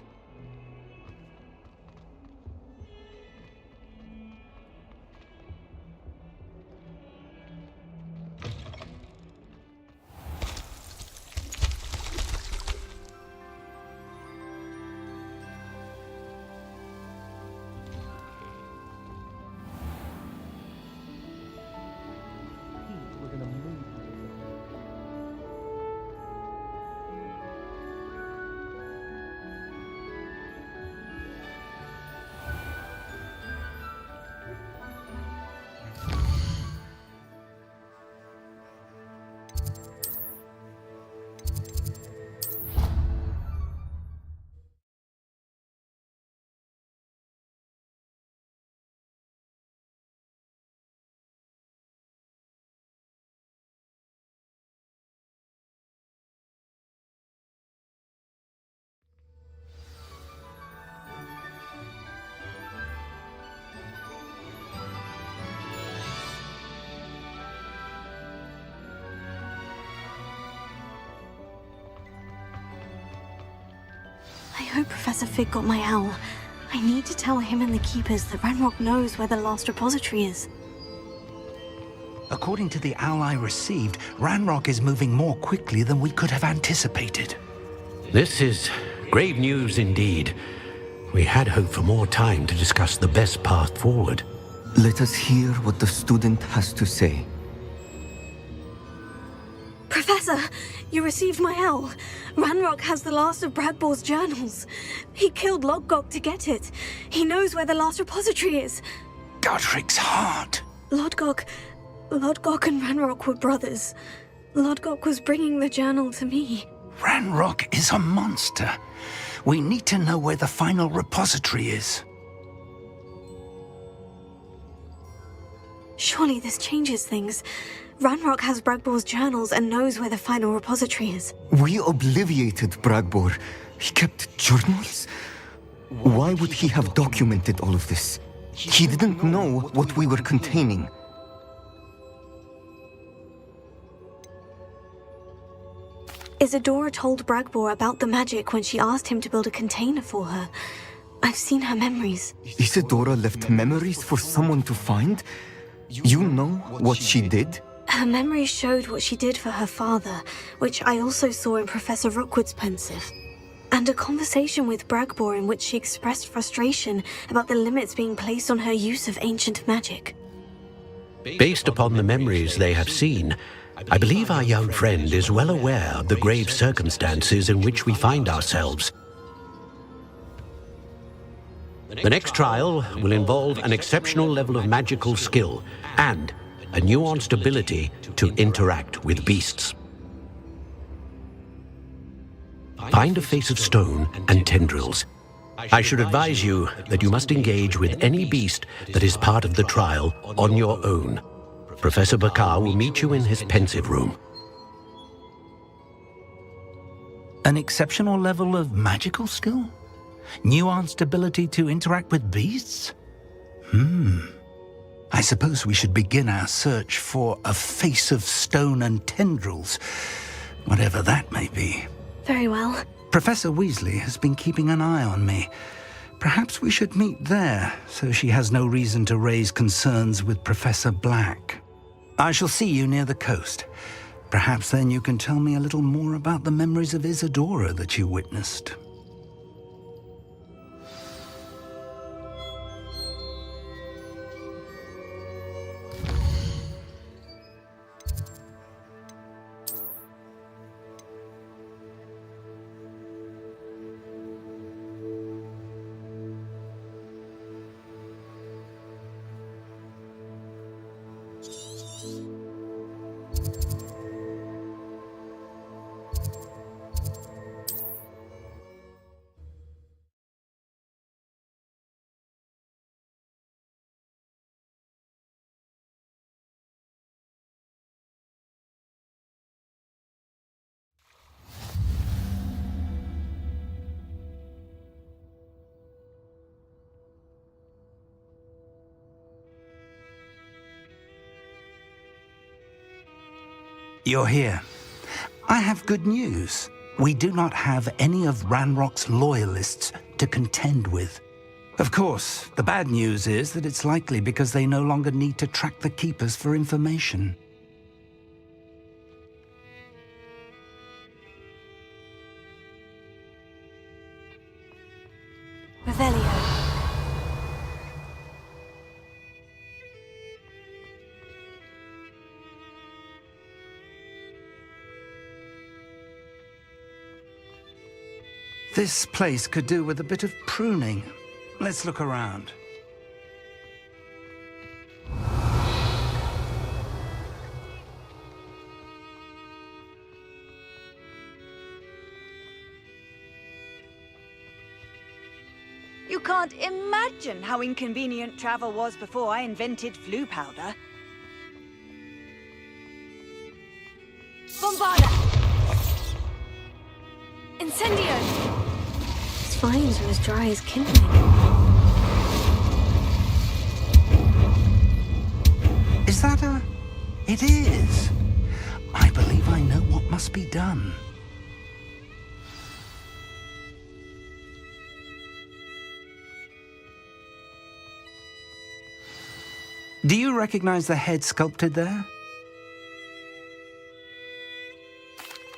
Speaker 3: hope Professor Fig got my owl. I need to tell him and the Keepers that Ranrock knows where the last repository is.
Speaker 17: According to the owl I received, Ranrock is moving more quickly than we could have anticipated.
Speaker 5: This is grave news indeed. We had hoped for more time to discuss the best path forward.
Speaker 18: Let us hear what the student has to say.
Speaker 3: Professor, you received my owl. Ranrock has the last of Bradbor's journals. He killed Lodgok to get it. He knows where the last repository is.
Speaker 17: Godric's heart.
Speaker 3: Lodgok and Ranrock were brothers. Lodgok was bringing the journal to me.
Speaker 17: Ranrock is a monster. We need to know where the final repository is.
Speaker 3: Surely this changes things. Ranrock has Bradbor's journals and knows where the final repository is.
Speaker 18: We obliviated Bradbor. He kept journals? Why would he have documented all of this? He didn't know what we were containing.
Speaker 3: Isadora told Bragbor about the magic when she asked him to build a container for her. I've seen her memories.
Speaker 18: Isadora left memories for someone to find? You know what she did?
Speaker 3: Her memories showed what she did for her father, which I also saw in Professor Rookwood's pensive. And a conversation with Bragbor in which she expressed frustration about the limits being placed on her use of ancient magic.
Speaker 5: Based upon the memories they have seen, I believe our young friend is well aware of the grave circumstances in which we find ourselves. The next trial will involve an exceptional level of magical skill and a nuanced ability to interact with beasts. Find a face of stone and tendrils. I should advise you that you must engage with any beast that is part of the trial on your own. Professor Bakar will meet you in his pensive room.
Speaker 17: An exceptional level of magical skill? Nuanced ability to interact with beasts? I suppose we should begin our search for a face of stone and tendrils, whatever that may be.
Speaker 3: Very well.
Speaker 17: Professor Weasley has been keeping an eye on me. Perhaps we should meet there, so she has no reason to raise concerns with Professor Black. I shall see you near the coast. Perhaps then you can tell me a little more about the memories of Isadora that you witnessed. You're here. I have good news. We do not have any of Ranrock's loyalists to contend with. Of course, the bad news is that it's likely because they no longer need to track the Keepers for information.
Speaker 3: Revelio.
Speaker 17: This place could do with a bit of pruning. Let's look around.
Speaker 11: You can't imagine how inconvenient travel was before I invented flu powder. Bombarda!
Speaker 3: Incendio! His flames are as dry as kindling.
Speaker 17: Is that a... It is. I believe I know what must be done. Do you recognize the head sculpted there?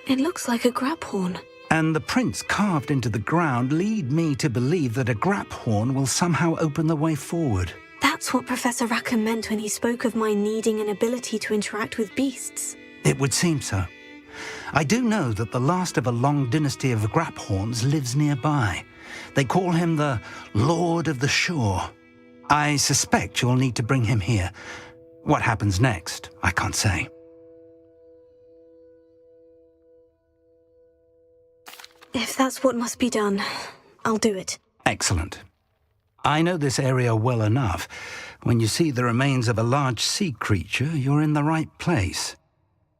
Speaker 3: It looks like a grab horn.
Speaker 17: And the prints carved into the ground lead me to believe that a grap horn will somehow open the way forward.
Speaker 3: That's what Professor Rackham meant when he spoke of my needing an ability to interact with beasts.
Speaker 17: It would seem so. I do know that the last of a long dynasty of grap horns lives nearby. They call him the Lord of the Shore. I suspect you'll need to bring him here. What happens next, I can't say.
Speaker 3: If that's what must be done, I'll do it.
Speaker 17: Excellent. I know this area well enough. When you see the remains of a large sea creature, you're in the right place.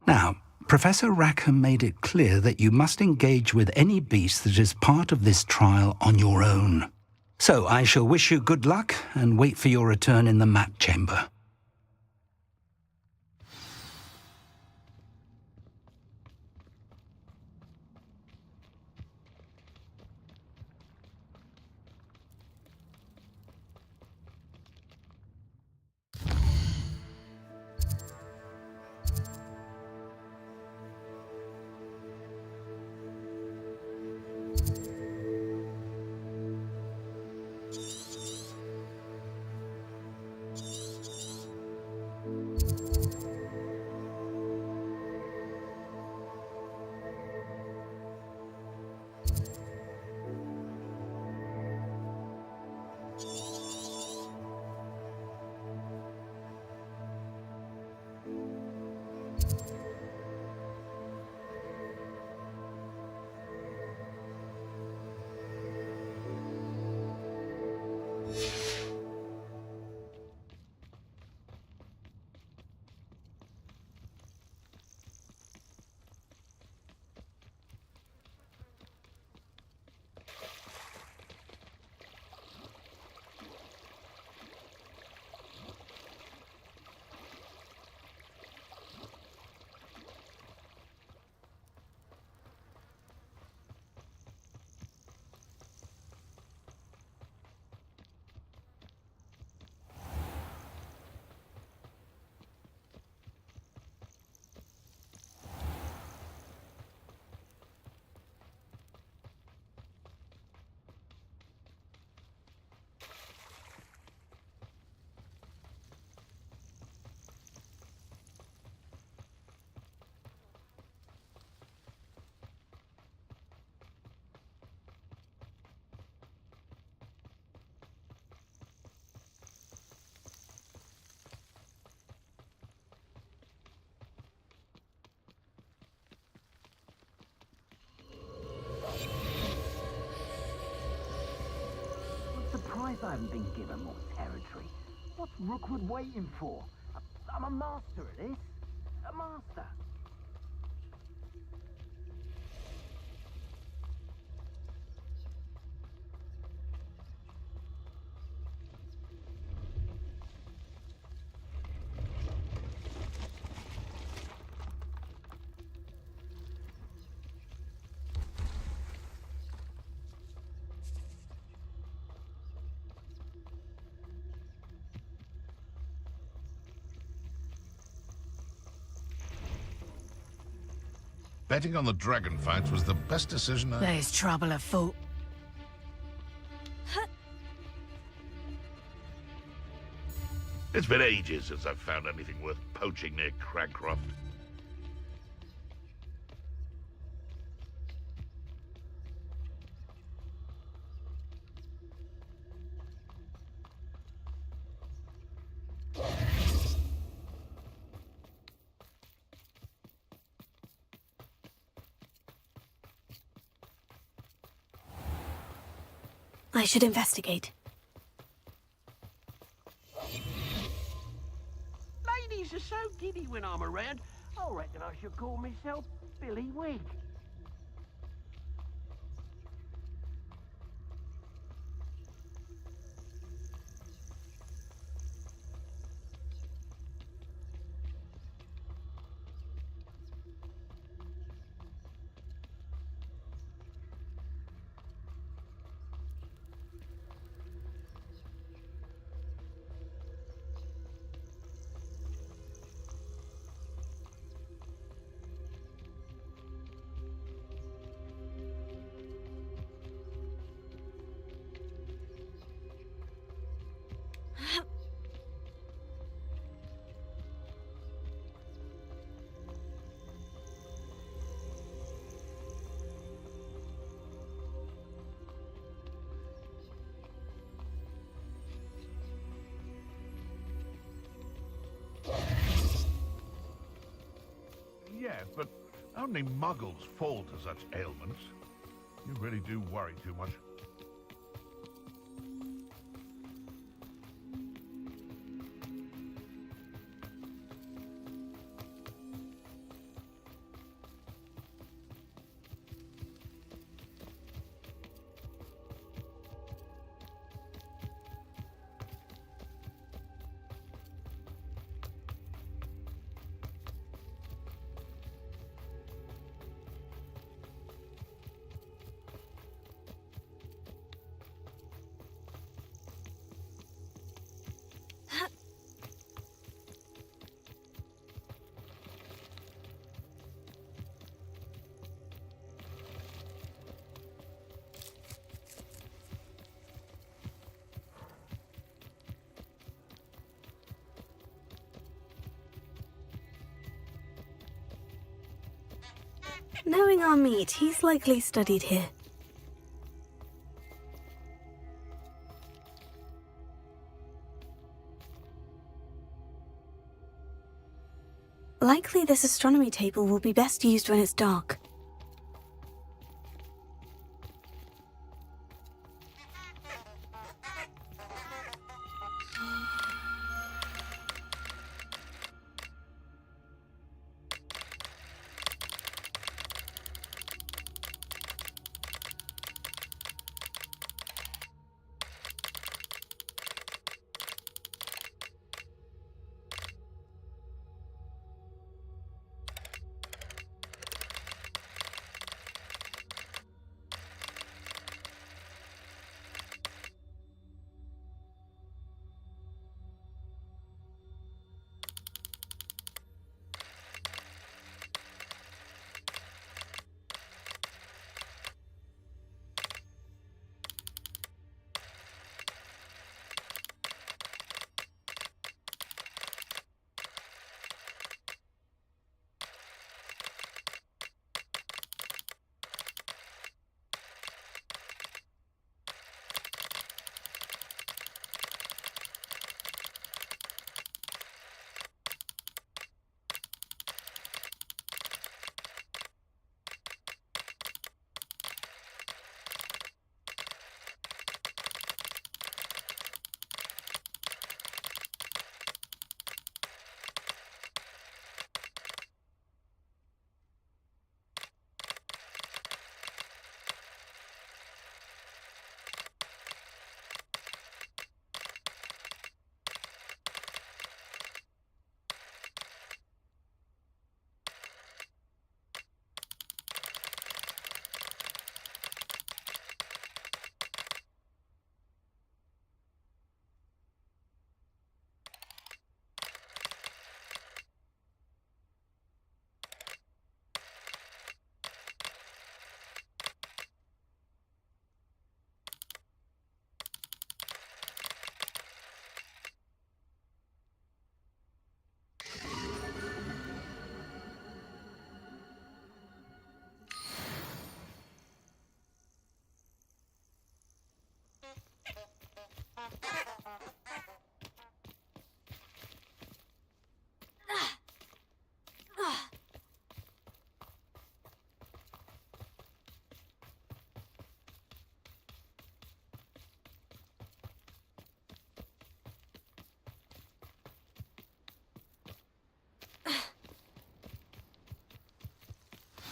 Speaker 17: Now, Professor Rackham made it clear that you must engage with any beast that is part of this trial on your own. So I shall wish you good luck and wait for your return in the map chamber.
Speaker 7: Surprised I haven't been given more territory. What's Rookwood waiting for? I'm a master at this. A master.
Speaker 4: Betting on the dragon fight was the best decision I...
Speaker 11: There's trouble afoot.
Speaker 4: It's been ages since I've found anything worth poaching near Cragcroft.
Speaker 3: I should investigate.
Speaker 7: Ladies are so giddy when I'm around. I reckon I should call myself Billy Wig.
Speaker 19: Only muggles fall to such ailments. You really do worry too much.
Speaker 3: Knowing our meat, he's likely studied here. Likely this astronomy table will be best used when it's dark.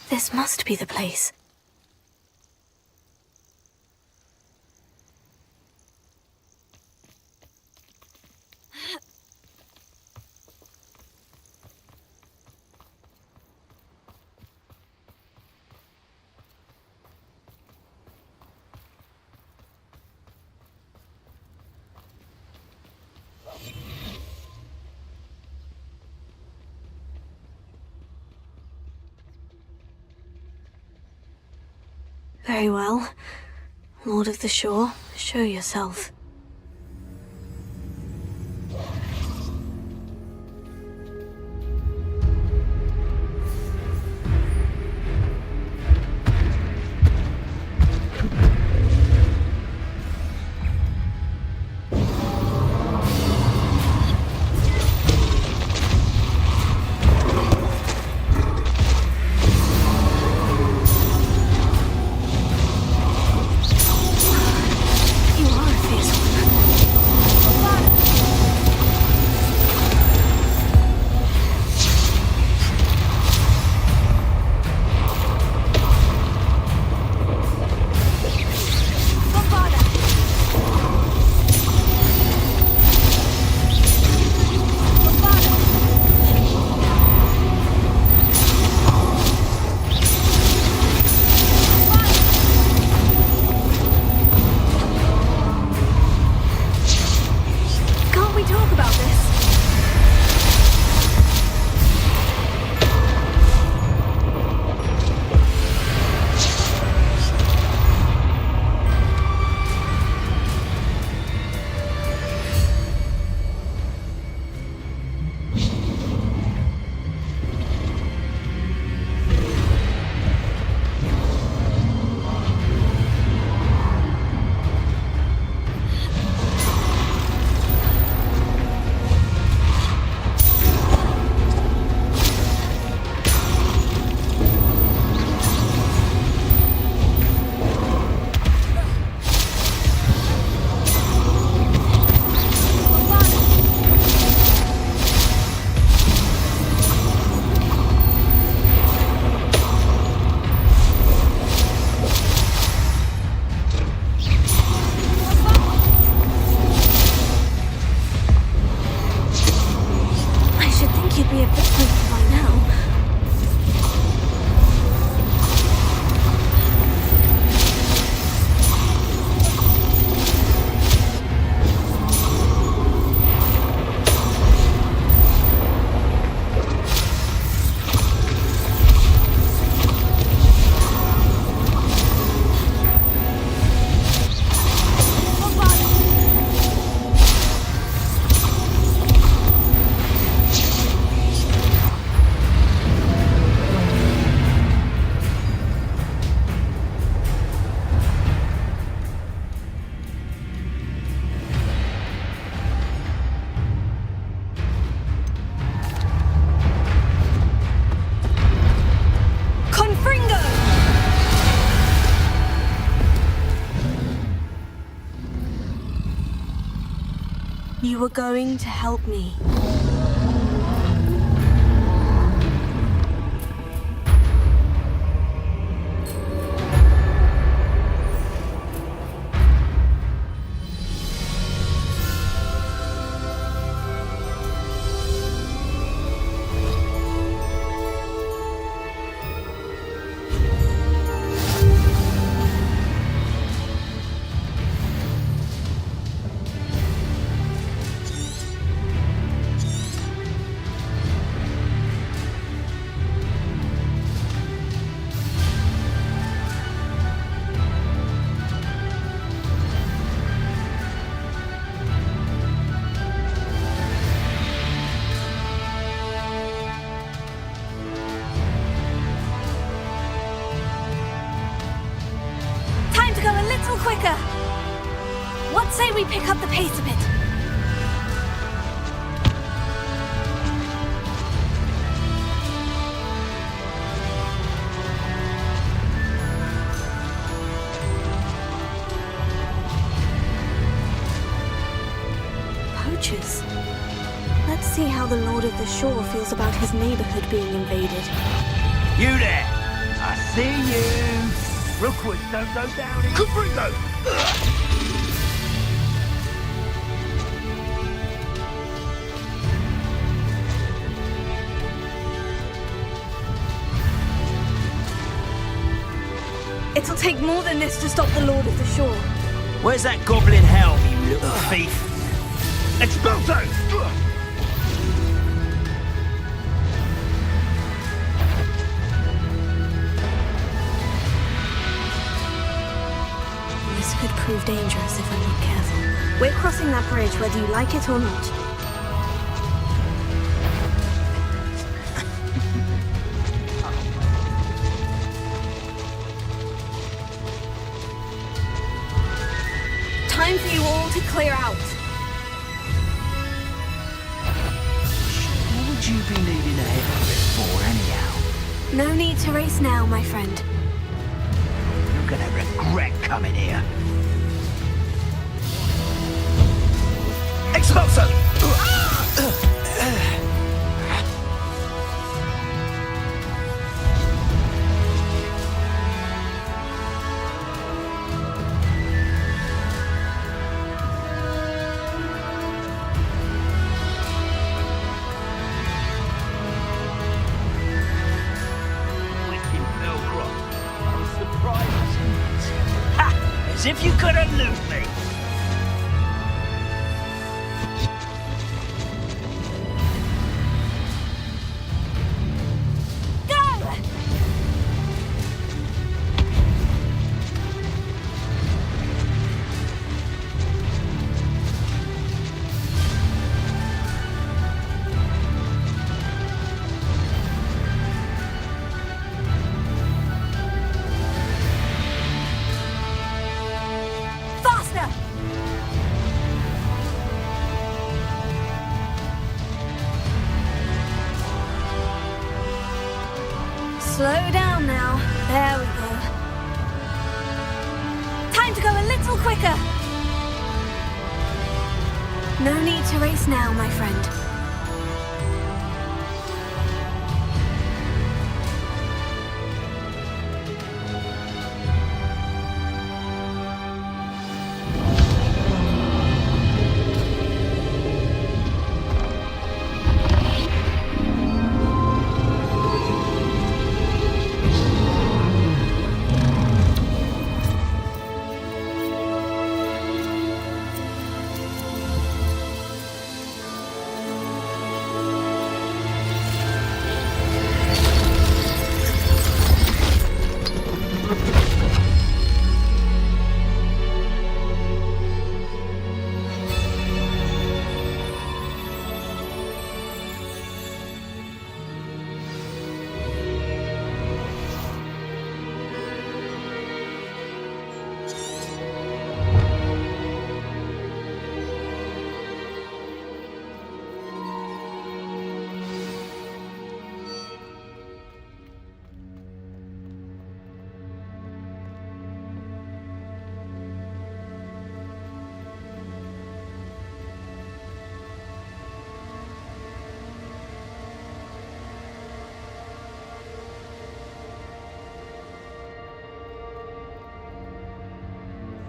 Speaker 3: This must be the place. Very well. Lord of the Shore, show yourself. you were going to help me. Quicker! What say we pick up the pace a bit? Poachers. Let's see how the Lord of the Shore feels about his neighborhood being invaded.
Speaker 1: You there! I see you! Rookwood, don't go down here! Caprigo!
Speaker 3: It'll take more than this to stop the Lord of the Shore.
Speaker 1: Where's that goblin helm, you little thief? Expulso!
Speaker 3: This could prove dangerous if I'm not careful. We're crossing that bridge whether you like it or not. Time for you all to clear out.
Speaker 1: What would you be needing a head of it for, anyhow?
Speaker 3: No need to race now, my friend.
Speaker 1: You're gonna regret coming here. Expulso! As if you could elude me!
Speaker 3: Slow down now. There we go. Time to go a little quicker. No need to race now, my friend.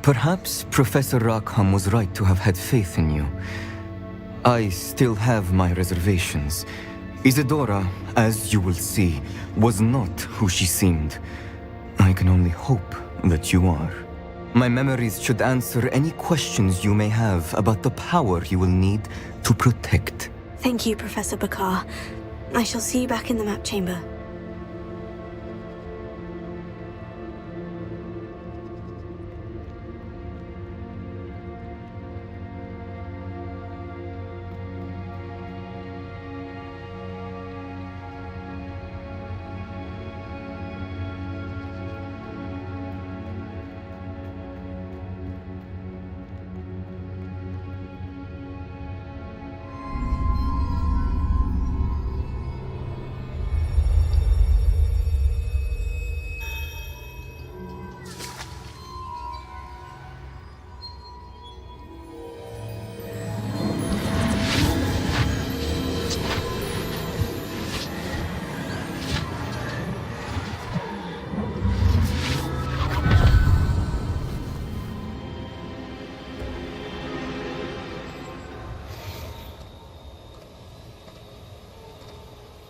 Speaker 18: Perhaps Professor Rackham was right to have had faith in you. I still have my reservations. Isadora, as you will see, was not who she seemed. I can only hope that you are. My memories should answer any questions you may have about the power you will need to protect.
Speaker 3: Thank you, Professor Bakar. I shall see you back in the map chamber.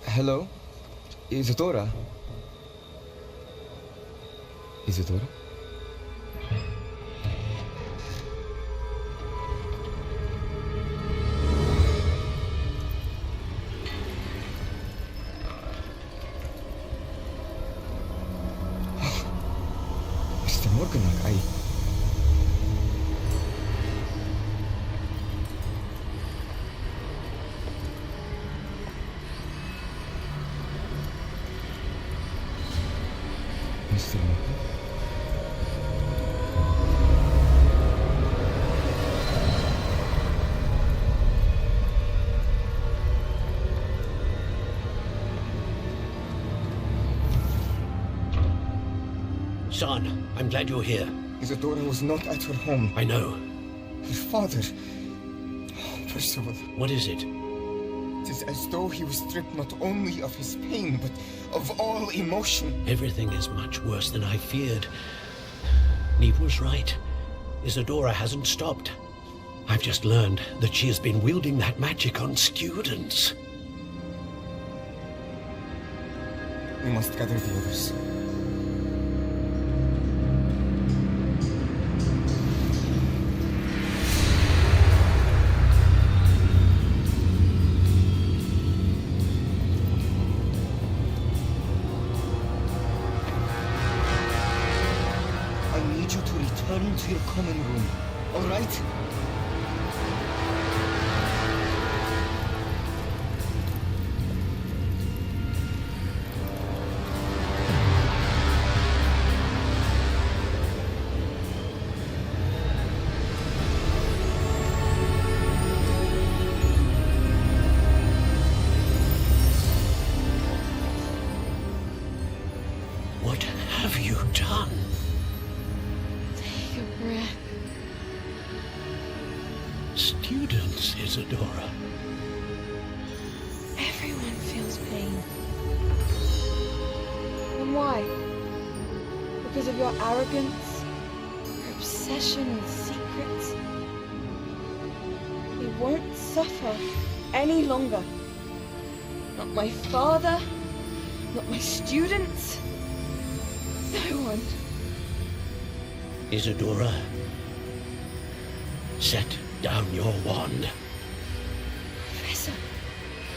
Speaker 18: Hello? Isadora? Isadora? Mr. Morganach, Mr. Morgan?
Speaker 5: Son, I'm glad you're here.
Speaker 18: Isadora was not at her home.
Speaker 5: I know.
Speaker 18: Her father... Oh, Percival.
Speaker 5: What is it?
Speaker 18: It is as though he was stripped not only of his pain, but of all emotion.
Speaker 5: Everything is much worse than I feared. Neve was right. Isadora hasn't stopped. I've just learned that she has been wielding that magic on students.
Speaker 18: We must gather the others. I need you to return to your common room, all right?
Speaker 5: What have you done?
Speaker 6: Take a breath.
Speaker 5: Students, Isadora.
Speaker 6: Everyone feels pain. And why? Because of your arrogance? Your obsession with secrets? We won't suffer any longer. Not my father, not my students. No one.
Speaker 5: Isadora, set down your wand.
Speaker 6: Professor,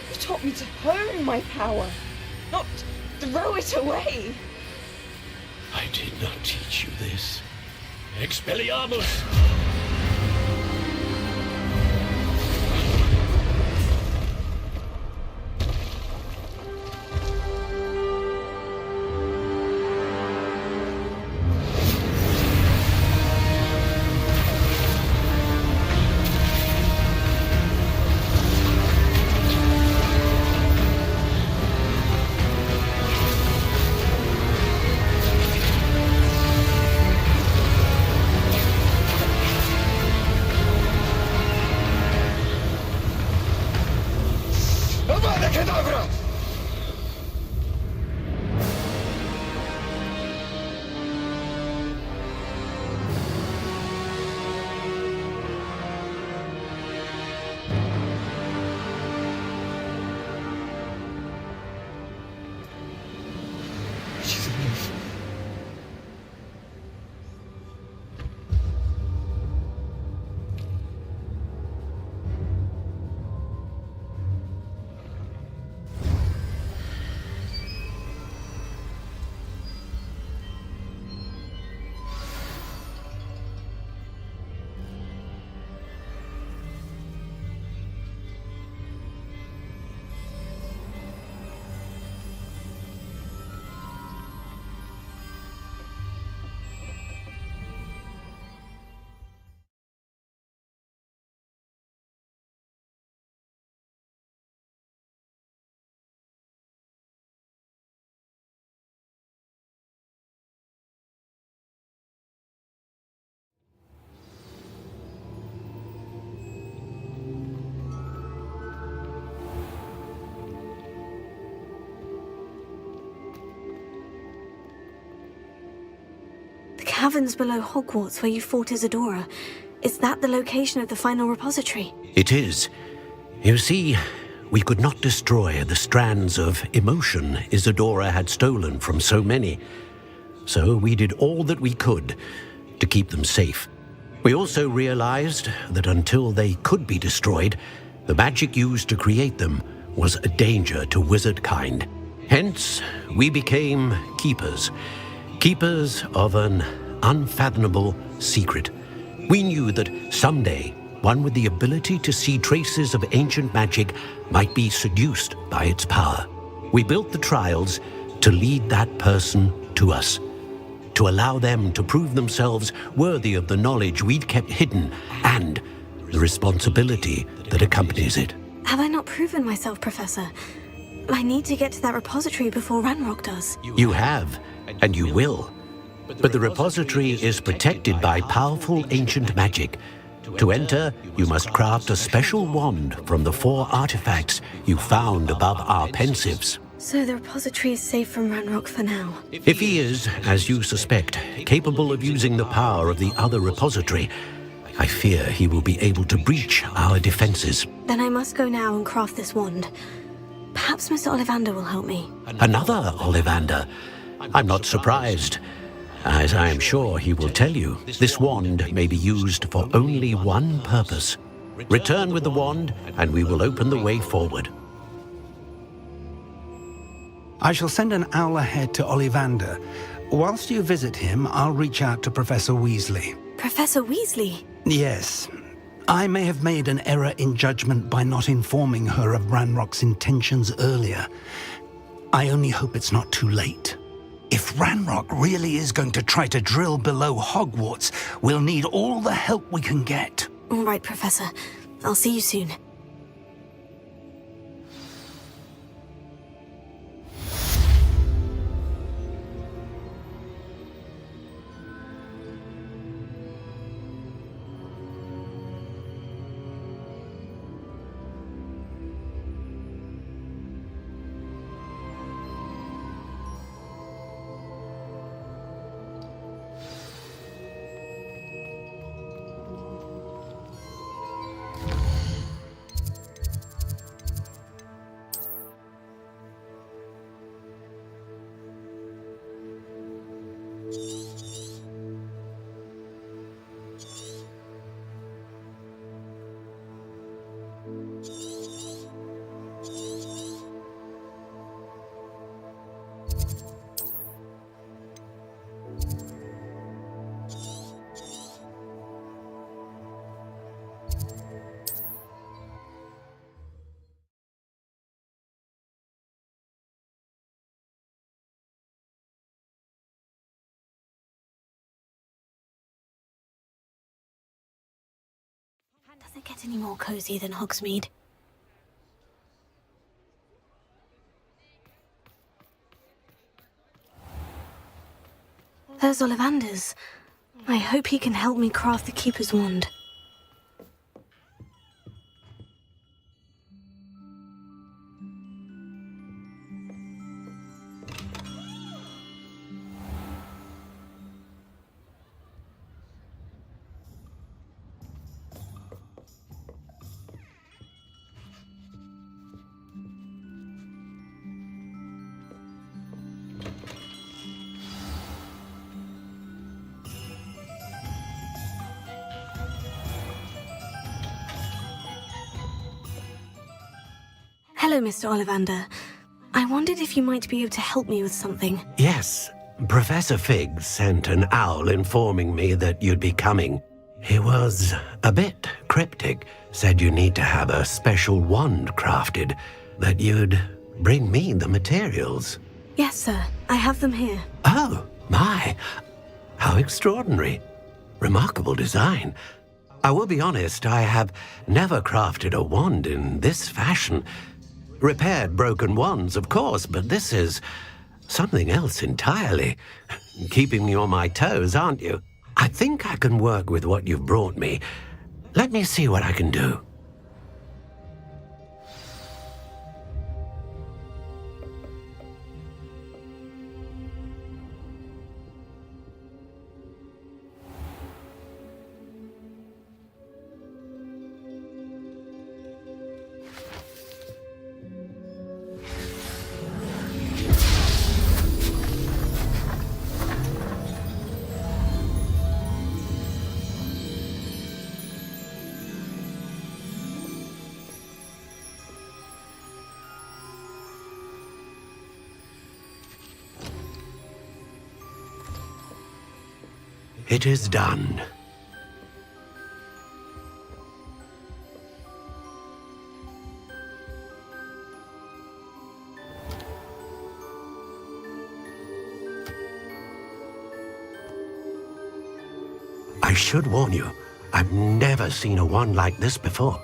Speaker 6: you taught me to hone my power, not throw it away.
Speaker 5: I did not teach you this. Expelliarmus!
Speaker 18: Avada Kedavra!
Speaker 3: caverns below Hogwarts where you fought Isadora. Is that the location of the final repository?
Speaker 5: It is. You see, we could not destroy the strands of emotion Isadora had stolen from so many. So we did all that we could to keep them safe. We also realized that until they could be destroyed, the magic used to create them was a danger to wizard kind. Hence, we became keepers. Keepers of an unfathomable secret. We knew that someday, one with the ability to see traces of ancient magic might be seduced by its power. We built the trials to lead that person to us, to allow them to prove themselves worthy of the knowledge we'd kept hidden and the responsibility that accompanies it.
Speaker 3: Have I not proven myself, Professor? I need to get to that repository before Ranrock does.
Speaker 5: You have, and you will. But the repository is protected by powerful ancient magic. To enter, you must craft a special wand from the 4 artifacts you found above our pensives.
Speaker 3: So the repository is safe from Ranrock for now.
Speaker 5: If he is, as you suspect, capable of using the power of the other repository, I fear he will be able to breach our defenses.
Speaker 3: Then I must go now and craft this wand. Perhaps Mr. Ollivander will help me.
Speaker 5: Another Ollivander? I'm not surprised. As I am sure he will tell you, this wand may be used for only one purpose. Return with the wand, and we will open the way forward.
Speaker 17: I shall send an owl ahead to Ollivander. Whilst you visit him, I'll reach out to Professor Weasley.
Speaker 3: Professor Weasley?
Speaker 17: Yes. I may have made an error in judgment by not informing her of Ranrock's intentions earlier. I only hope it's not too late. If Ranrock really is going to try to drill below Hogwarts, we'll need all the help we can get.
Speaker 3: All right, Professor. I'll see you soon. Does it get any more cozy than Hogsmeade? There's Ollivander's. I hope he can help me craft the Keeper's Wand. Hello, Mr. Ollivander. I wondered if you might be able to help me with something.
Speaker 5: Yes, Professor Fig sent an owl informing me that you'd be coming. He was a bit cryptic, said you need to have a special wand crafted, that you'd bring me the materials.
Speaker 3: Yes, sir. I have them here.
Speaker 5: Oh, my. How extraordinary. Remarkable design. I will be honest, I have never crafted a wand in this fashion. Repaired broken wands, of course, but this is something else entirely. Keeping me on my toes, aren't you? I think I can work with what you've brought me. Let me see what I can do. It is done. I should warn you, I've never seen a wand like this before.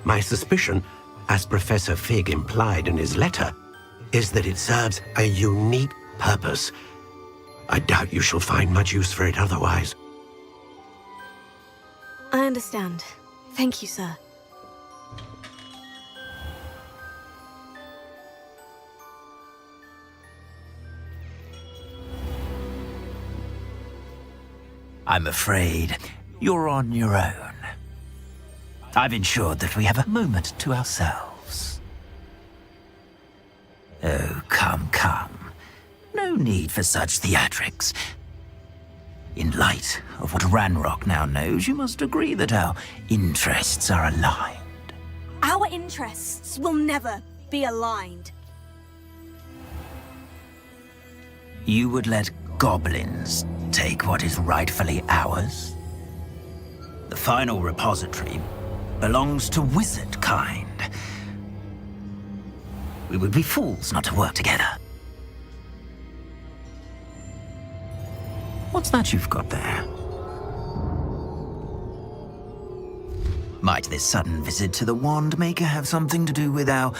Speaker 5: My suspicion, as Professor Fig implied in his letter, is that it serves a unique purpose. I doubt you shall find much use for it otherwise.
Speaker 3: I understand. Thank you, sir.
Speaker 16: I'm afraid you're on your own. I've ensured that we have a moment to ourselves. Oh, come, come. No need for such theatrics. In light of what Ranrock now knows, you must agree that our interests are aligned.
Speaker 3: Our interests will never be aligned.
Speaker 16: You would let goblins take what is rightfully ours? The final repository belongs to wizard kind. We would be fools not to work together. What's that you've got there? Might this sudden visit to the Wand Maker have something to do with our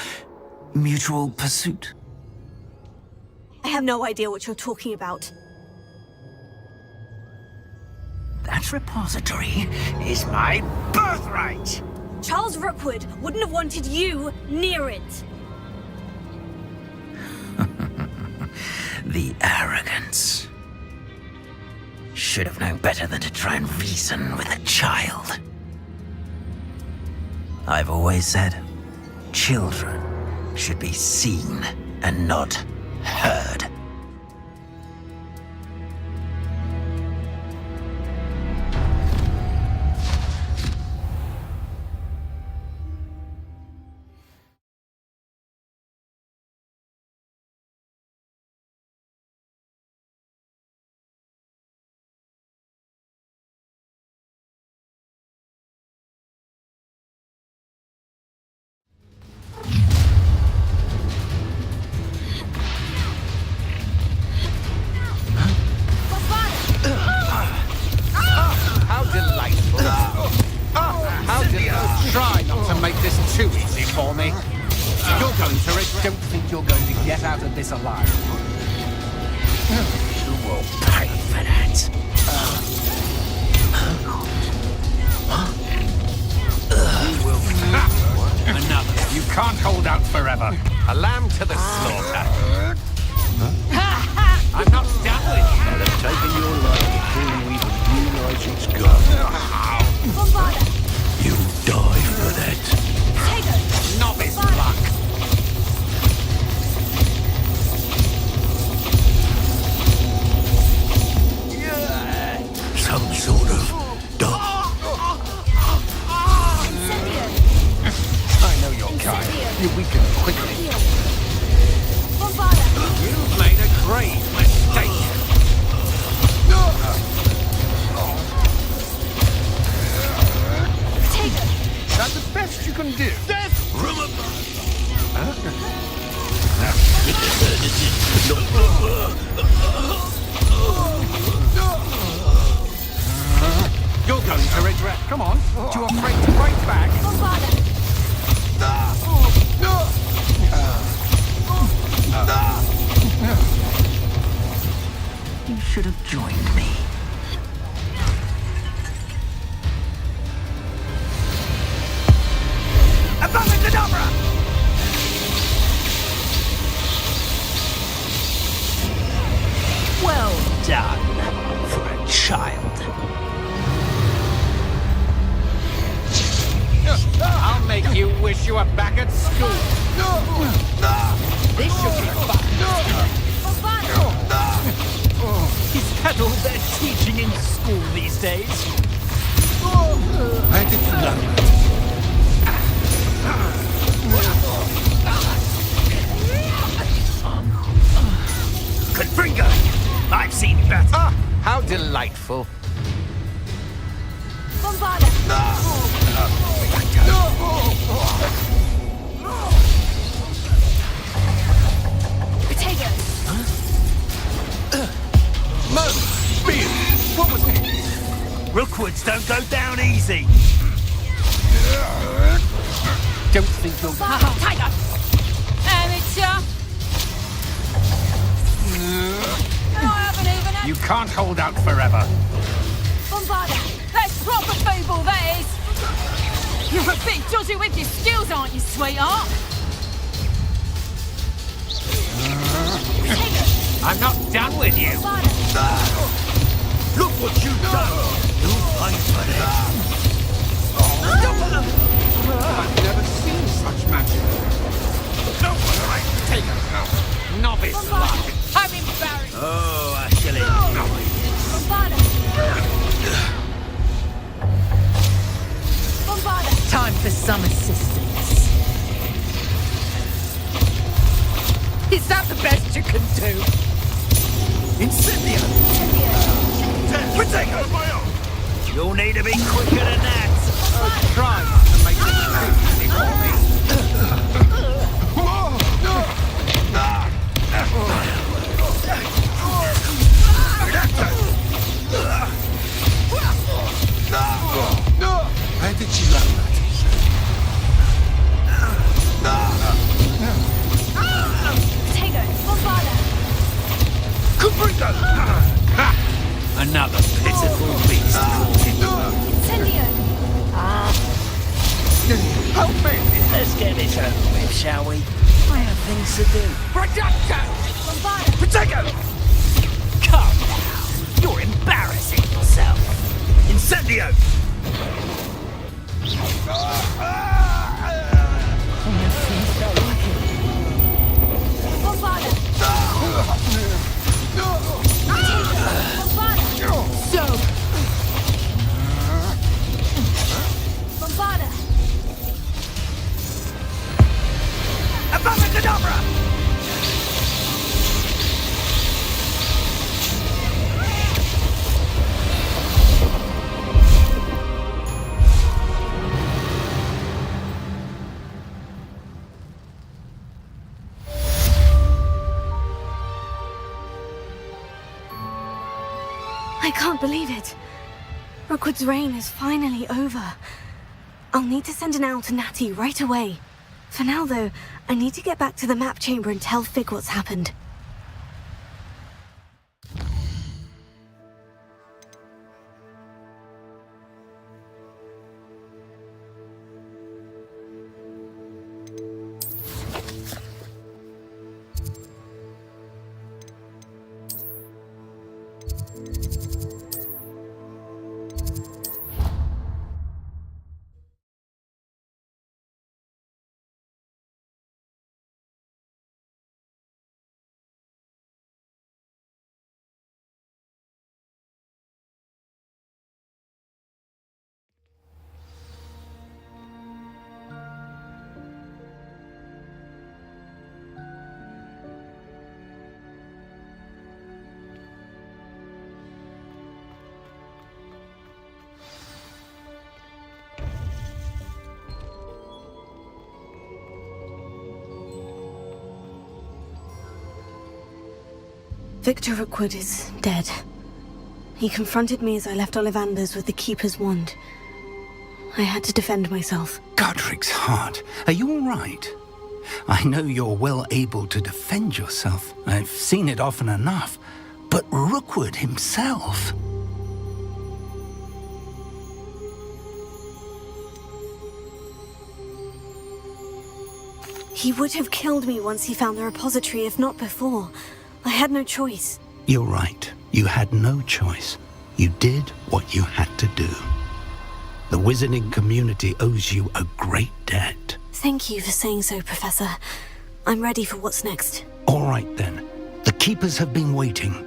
Speaker 16: mutual pursuit?
Speaker 3: I have no idea what you're talking about.
Speaker 16: That repository is my birthright!
Speaker 3: Charles Rookwood wouldn't have wanted you near it.
Speaker 16: The arrogance. Should have known better than to try and reason with a child. I've always said, children should be seen and not heard.
Speaker 20: Try not to make this too easy for me. You're going to don't think you're going to get out of this alive.
Speaker 16: You will pay for that.
Speaker 20: You will pay. Another. You can't hold out forever. A lamb to the slaughter. I'm not done with you.
Speaker 14: I'll have taken your life before you even realize it's gone. You die for that.
Speaker 20: Novice luck.
Speaker 14: Some sort of dog.
Speaker 20: I know your kind. You weaken quickly. You've made a grave mistake. That's the best you can do. You're going to regret. Come on. Too afraid to break back.
Speaker 16: You should have joined me.
Speaker 1: Abracadabra!
Speaker 16: Well done for a child.
Speaker 20: I'll make you wish you were back at school. This should be fun. Is that all they're teaching in school these days?
Speaker 14: I didn't know that.
Speaker 1: Confringo! I've seen better.
Speaker 20: How delightful.
Speaker 1: Bastards don't go down easy.
Speaker 20: Don't think you'll...
Speaker 21: Tiger! Amateur!
Speaker 20: You can't hold out forever.
Speaker 21: Bombarda! That's proper feeble, that is! You're a bit dodgy with your skills, aren't you, sweetheart?
Speaker 20: I'm not done with you.
Speaker 1: Look what you've done! You'll fight for this.
Speaker 20: I've never seen such magic.
Speaker 1: No one right to take us now.
Speaker 20: Novice luck.
Speaker 21: I'm embarrassed.
Speaker 1: Oh, Ashley.
Speaker 21: Bombarda! Bombarda!
Speaker 22: Time for some assistance. Is that the best you can do?
Speaker 1: Incendio! Protego! You'll need to be quicker than that.
Speaker 20: Try not to make it easy for me.
Speaker 15: Where did she learn that?
Speaker 21: Potato! Bombarda!
Speaker 1: Caprito! Another pitiful beast.
Speaker 21: Incendio!
Speaker 1: Help me! Let's get this over with, shall we? I have things to do.
Speaker 20: Reducto!
Speaker 21: Bombarda!
Speaker 1: Potato! Come now. You're embarrassing yourself. Incendio!
Speaker 21: Bombarda!
Speaker 22: So,
Speaker 21: Bombarda!
Speaker 1: Abacadabra!
Speaker 3: I can't believe it. Rookwood's reign is finally over. I'll need to send an owl to Natty right away. For now, though, I need to get back to the map chamber and tell Fig what's happened. Victor Rookwood is dead. He confronted me as I left Ollivander's with the Keeper's wand. I had to defend myself.
Speaker 17: Godric's heart, are you all right? I know you're well able to defend yourself. I've seen it often enough. But Rookwood himself...
Speaker 3: He would have killed me once he found the repository, if not before. I had no choice.
Speaker 17: You're right. You had no choice. You did what you had to do. The wizarding community owes you a great debt.
Speaker 3: Thank you for saying so, Professor. I'm ready for what's next.
Speaker 17: All right, then. The Keepers have been waiting.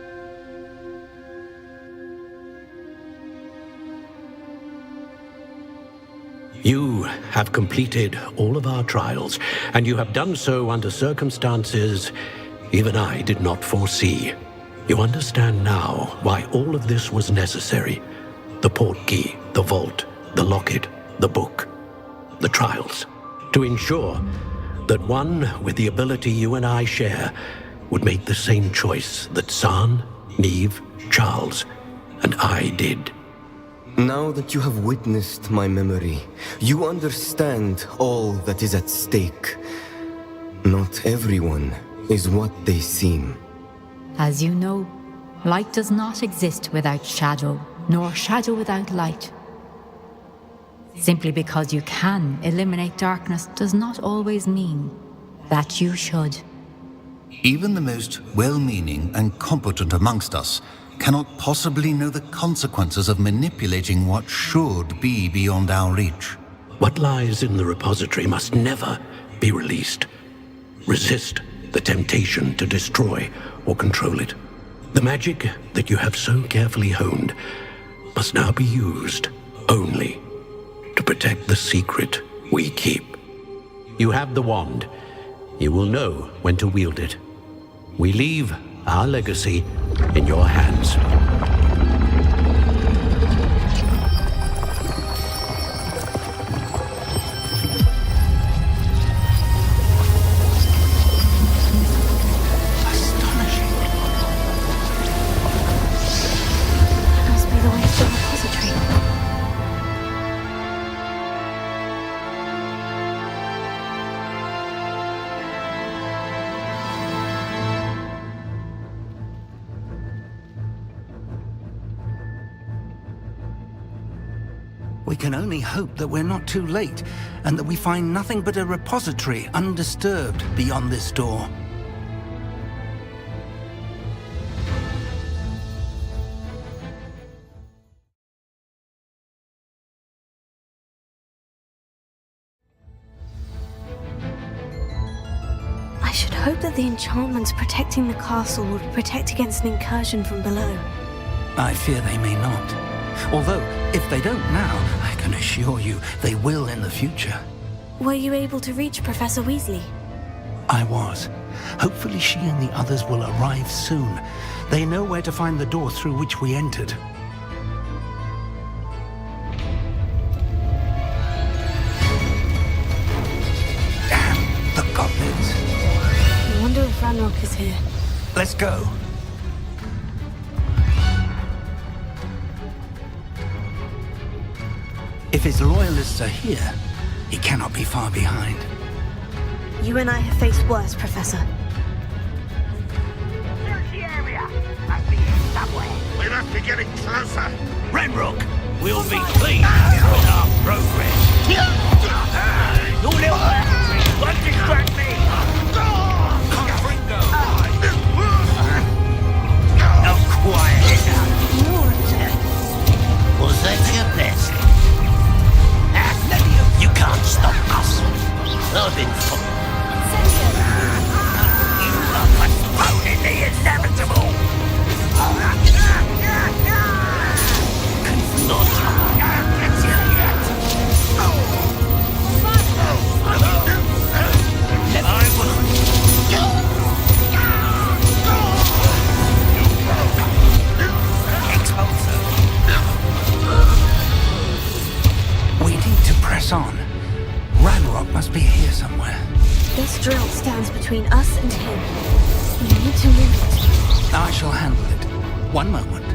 Speaker 5: You have completed all of our trials, and you have done so under circumstances even I did not foresee. You understand now why all of this was necessary. The portkey, the vault, the locket, the book, the trials. To ensure that one with the ability you and I share would make the same choice that San, Neve, Charles, and I did.
Speaker 18: Now that you have witnessed my memory, you understand all that is at stake. Not everyone is what they seem.
Speaker 10: As you know, light does not exist without shadow, nor shadow without light. Simply because you can eliminate darkness does not always mean that you should.
Speaker 12: Even the most well-meaning and competent amongst us cannot possibly know the consequences of manipulating what should be beyond our reach.
Speaker 5: What lies in the repository must never be released. Resist the temptation to destroy or control it. The magic that you have so carefully honed must now be used only to protect the secret we keep. You have the wand. You will know when to wield it. We leave our legacy in your hands.
Speaker 3: Must be the way to the repository.
Speaker 17: We can only hope that we're not too late, and that we find nothing but a repository undisturbed beyond this door.
Speaker 3: I should hope that the enchantments protecting the castle would protect against an incursion from below.
Speaker 17: I fear they may not. Although, if they don't now, I can assure you they will in the future.
Speaker 3: Were you able to reach Professor Weasley?
Speaker 17: I was. Hopefully she and the others will arrive soon. They know where to find the door through which we entered. Damn, the goblins.
Speaker 3: I wonder if Ranrock is here.
Speaker 17: Let's go. If his loyalists are here, he cannot be far behind.
Speaker 3: You and I have faced worse, Professor.
Speaker 4: Search the area. Must be here somewhere. We must be getting closer.
Speaker 14: Ranrock, we'll be pleased with our progress. Your little battery won't distract me. Confringo. Now quiet down. Was that your best? You can't stop us. I've been You are postponing the inevitable. Not get you yet. I will. Expulsor.
Speaker 17: We need to press on. Ranrock must be here somewhere.
Speaker 3: This drill stands between us and him. We need to move it.
Speaker 17: I shall handle it. One moment.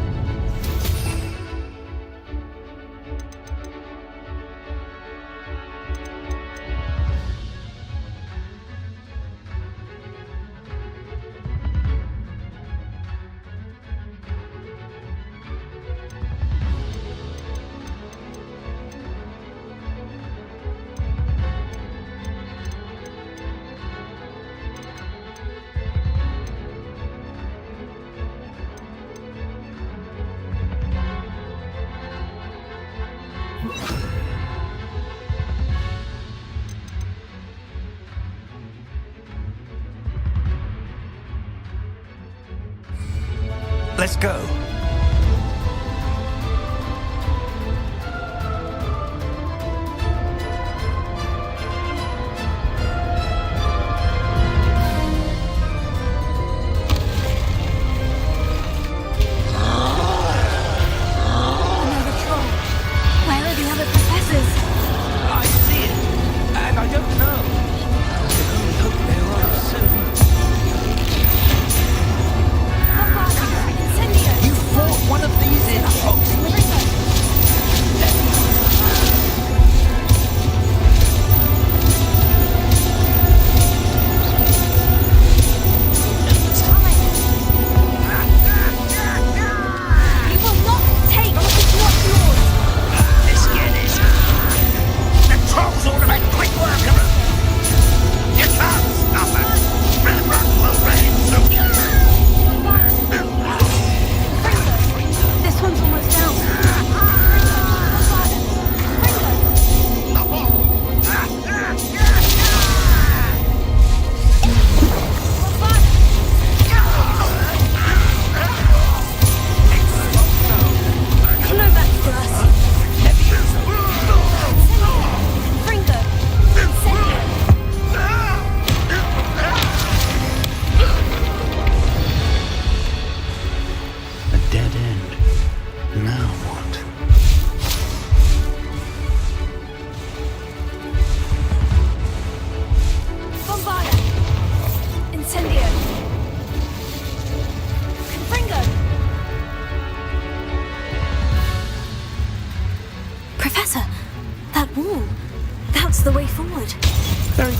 Speaker 17: Let's go.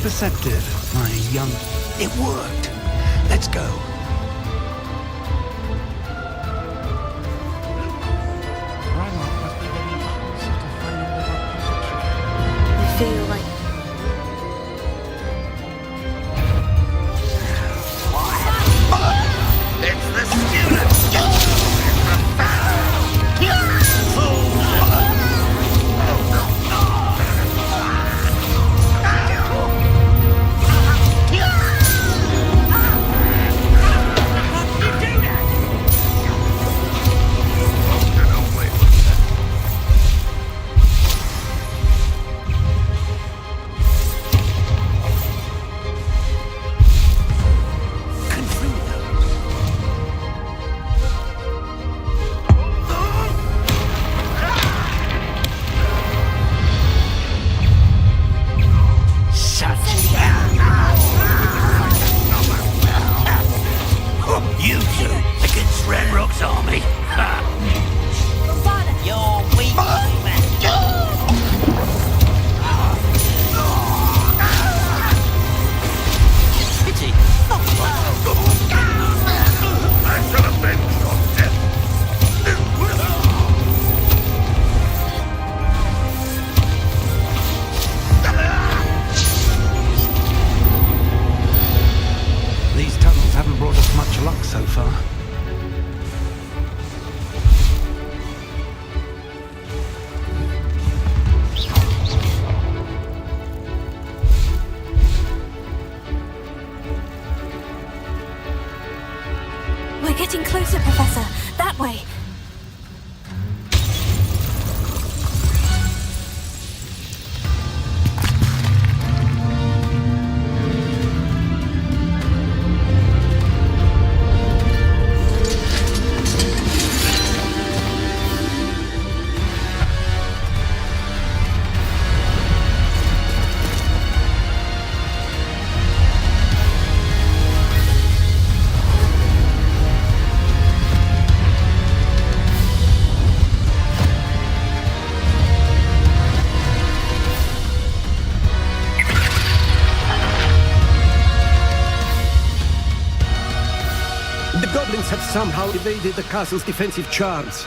Speaker 17: perceptive, my young... It worked. Let's go.
Speaker 3: I feel like...
Speaker 4: It's the student!
Speaker 14: You two against Ranrock's army. Ha! You're weak, man. Pity.
Speaker 4: I should have been your death.
Speaker 17: These tunnels haven't brought us much luck so far.
Speaker 3: We're getting closer, Professor. That way.
Speaker 2: The goblins have somehow evaded the castle's defensive charms.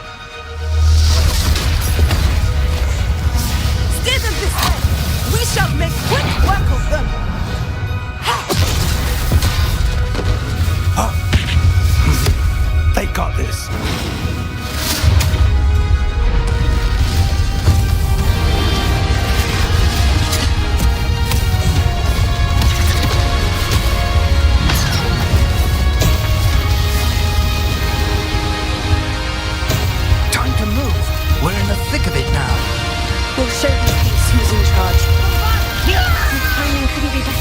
Speaker 21: Steer them this way! We shall make quick work of them!
Speaker 17: They got this.
Speaker 16: Time to move. We're in the thick of it now.
Speaker 3: We'll show these beasts who's in charge. Your timing couldn't be better.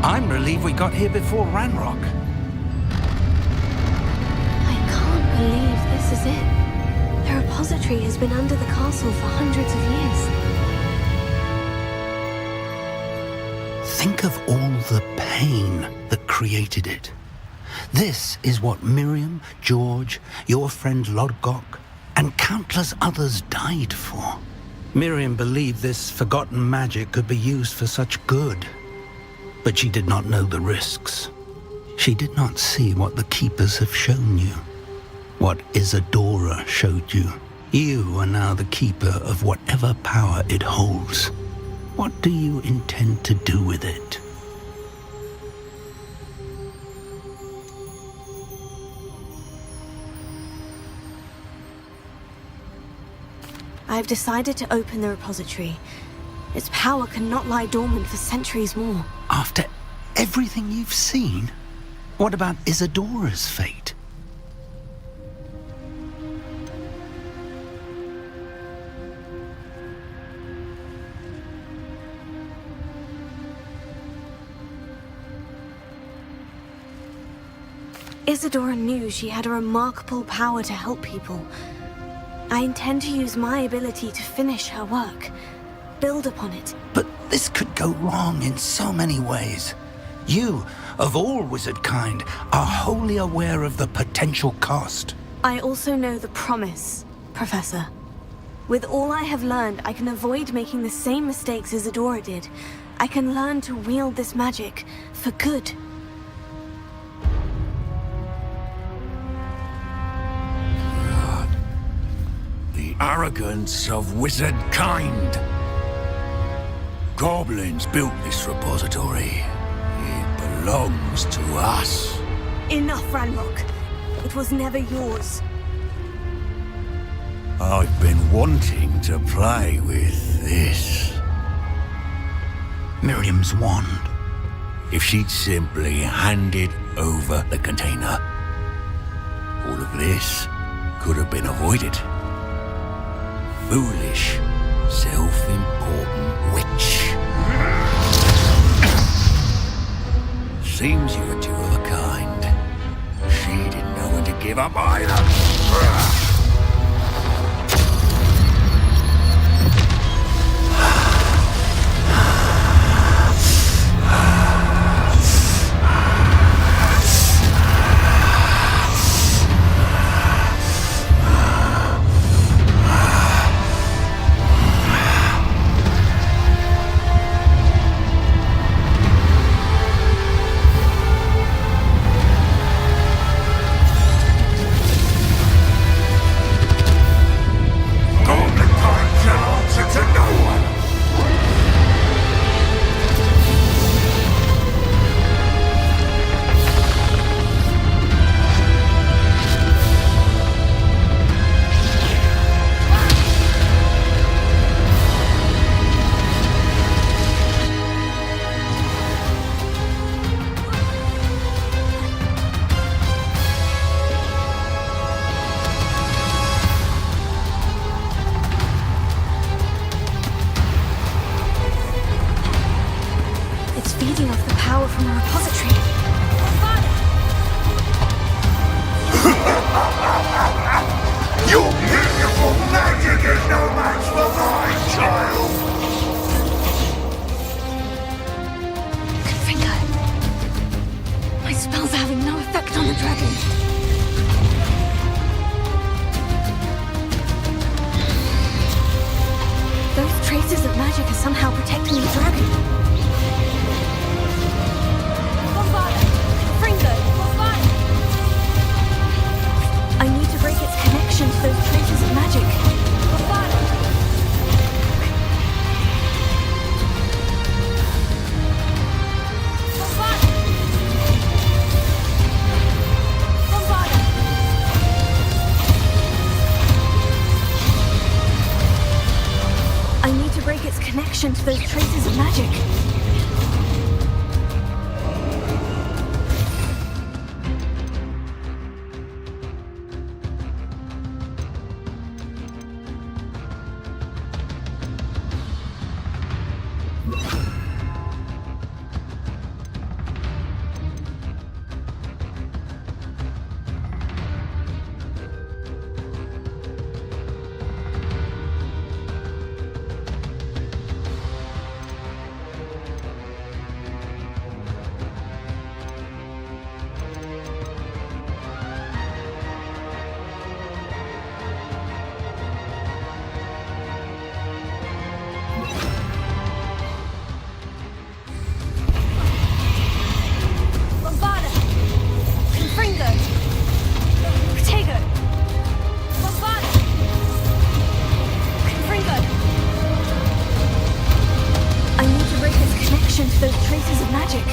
Speaker 17: I'm relieved we got here before Ranrock.
Speaker 3: I can't believe this is it. The repository has been under the castle for hundreds of years.
Speaker 17: Think of all the pain that created it. This is what Miriam, George, your friend Lodgok, and countless others died for. Miriam believed this forgotten magic could be used for such good. But she did not know the risks. She did not see what the Keepers have shown you. What Isadora showed you. You are now the Keeper of whatever power it holds. What do you intend to do with it?
Speaker 3: I've decided to open the repository. Its power cannot lie dormant for centuries more.
Speaker 17: After everything you've seen? What about Isadora's fate?
Speaker 3: Isadora knew she had a remarkable power to help people. I intend to use my ability to finish her work, build upon it.
Speaker 17: But this could go wrong in so many ways. You, of all wizard kind, are wholly aware of the potential cost.
Speaker 3: I also know the promise, Professor. With all I have learned, I can avoid making the same mistakes Isadora did. I can learn to wield this magic for good.
Speaker 14: The arrogance of wizard kind. Goblins built this repository. It belongs to us.
Speaker 3: Enough, Ranrock. It was never yours.
Speaker 14: I've been wanting to play with this.
Speaker 17: Miriam's wand.
Speaker 14: If she'd simply handed over the container, all of this could have been avoided. Foolish, self-important witch. Seems you were two of a kind. She didn't know when to give up either.
Speaker 3: Feeding off the power from the repository.
Speaker 4: Your beautiful magic is no match for mine, child!
Speaker 3: Confringo. My spells are having no effect on the dragon. Those traces of magic are somehow protecting the dragon. I need to break its connection to those traces of magic. I need to break its connection to those traces of magic. Bombarda! Confringo! Protego! Bombarda! Confringo! I need to break its connection to those traces of magic.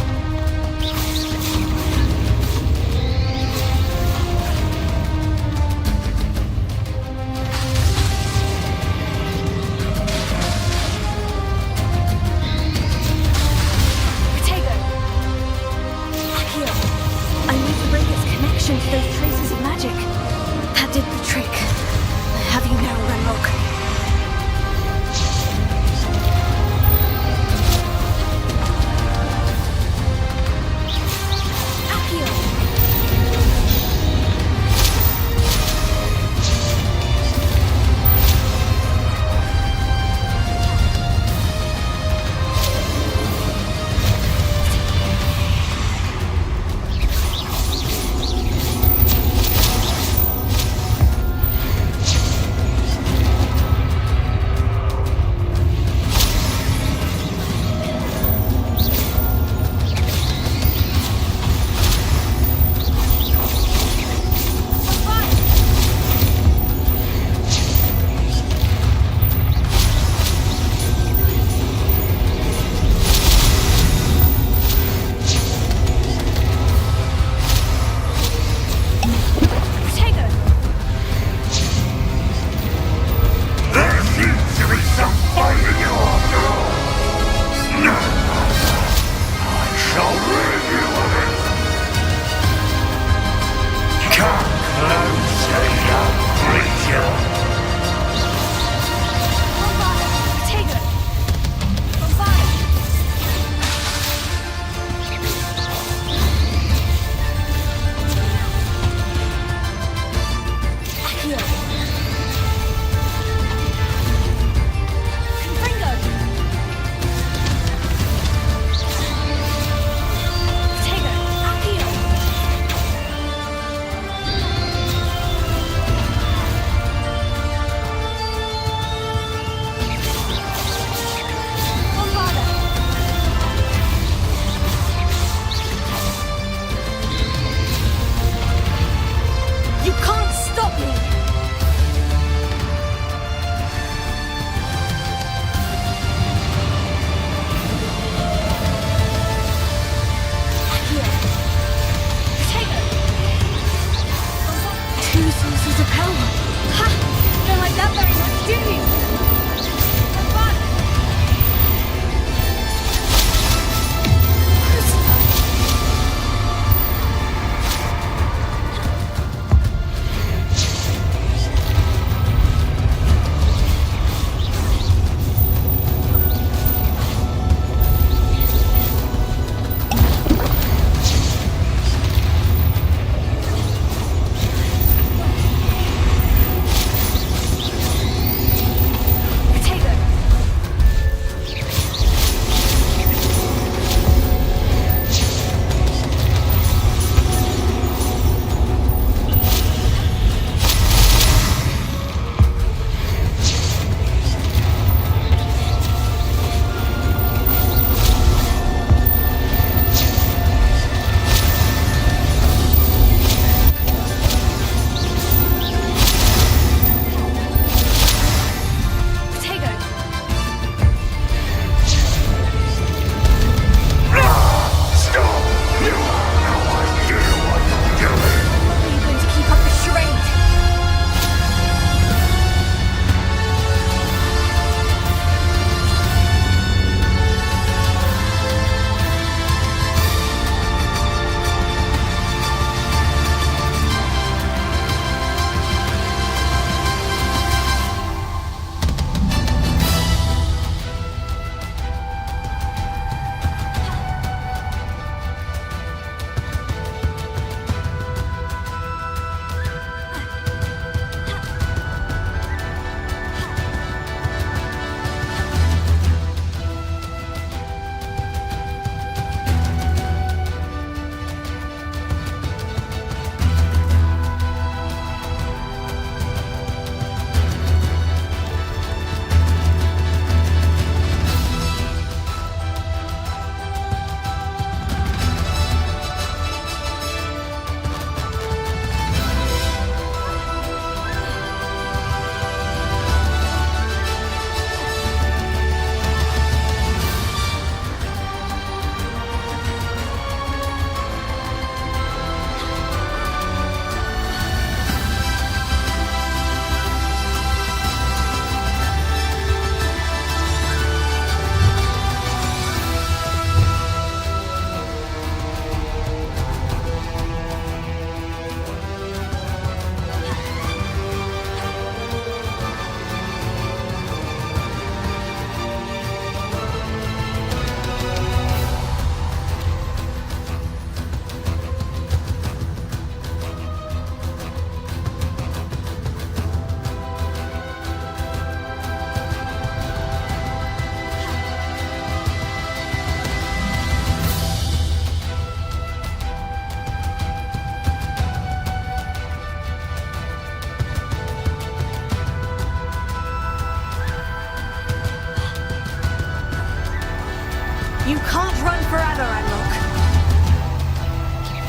Speaker 3: You can't run forever, Ranrock.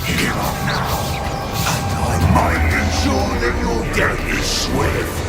Speaker 4: Give up now, and I might ensure that your death is swift.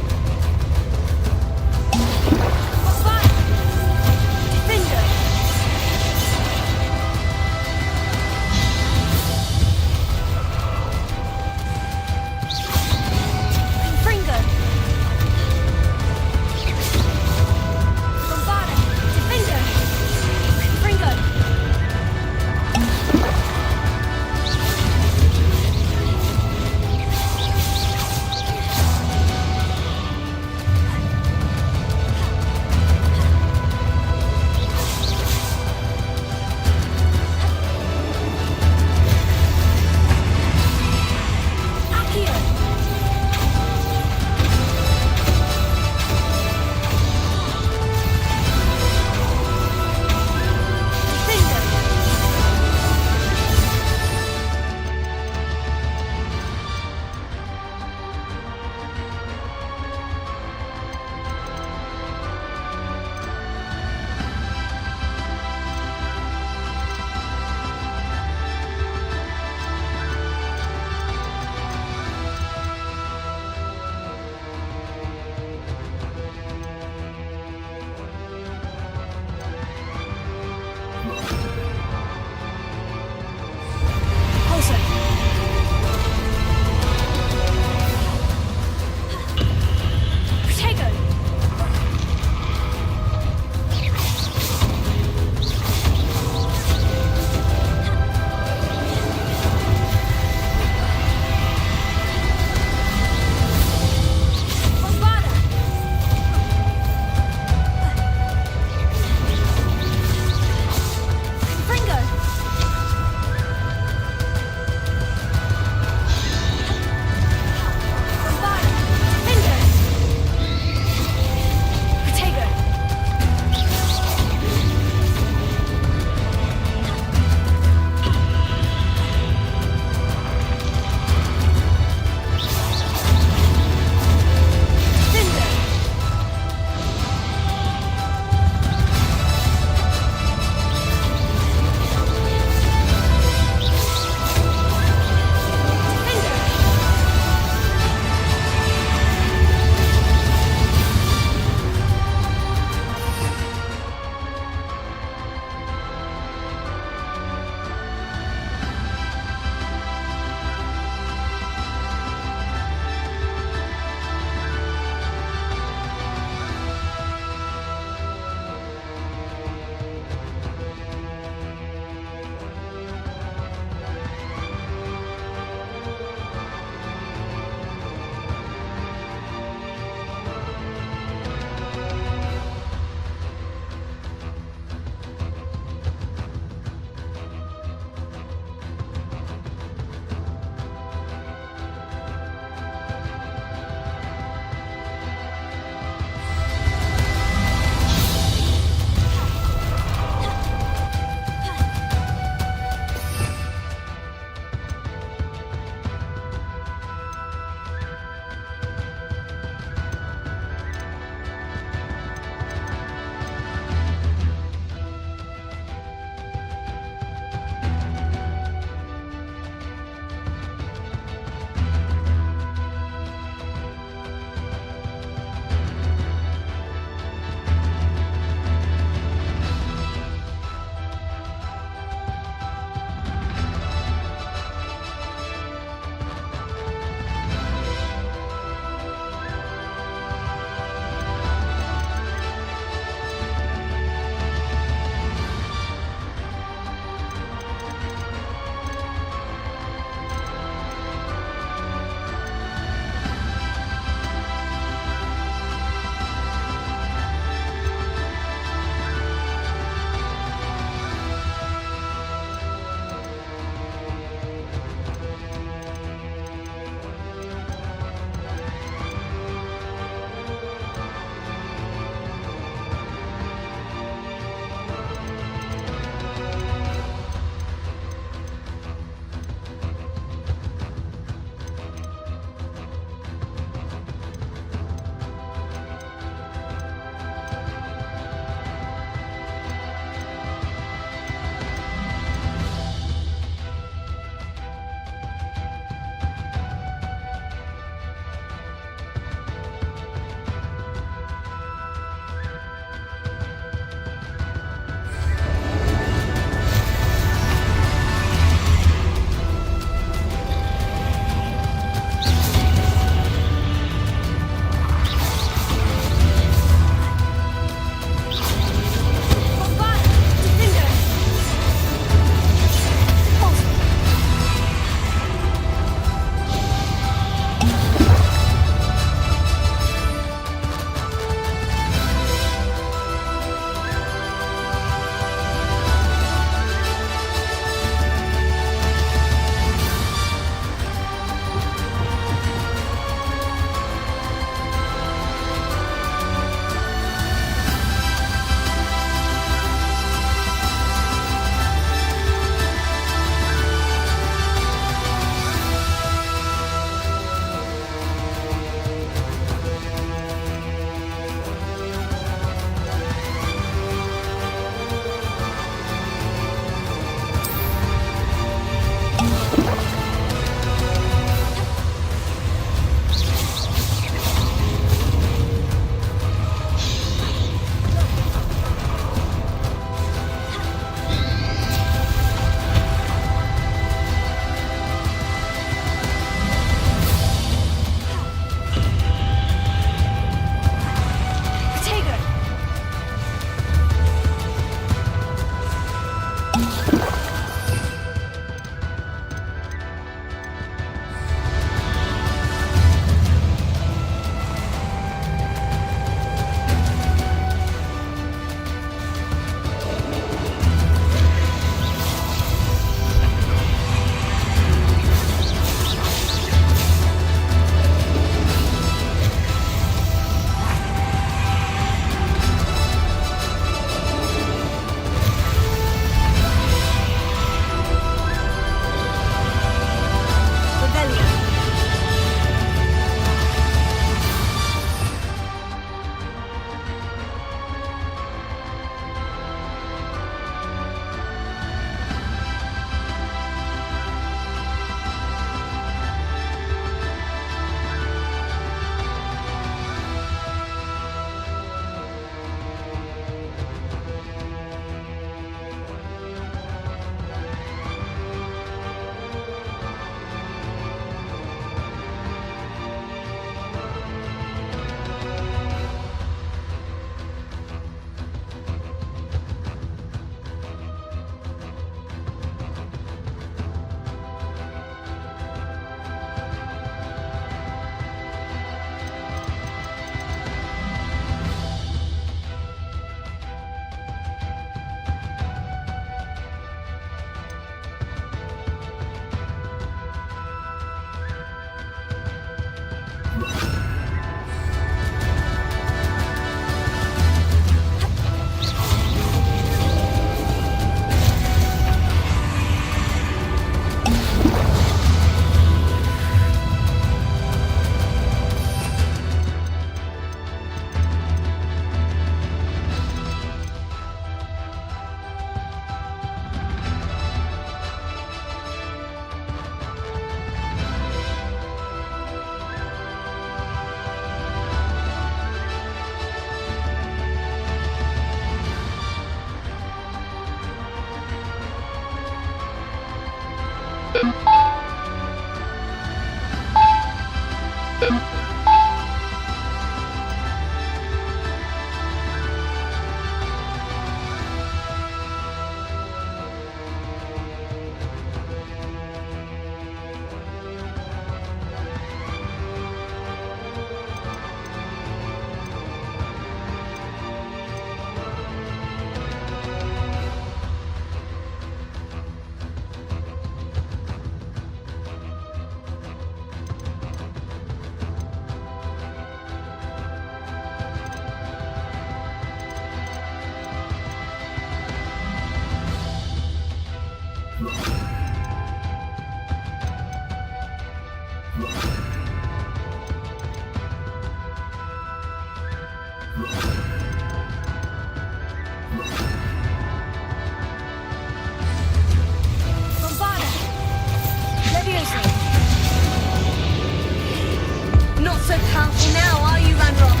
Speaker 3: Not so powerful now, are you, Ranrock?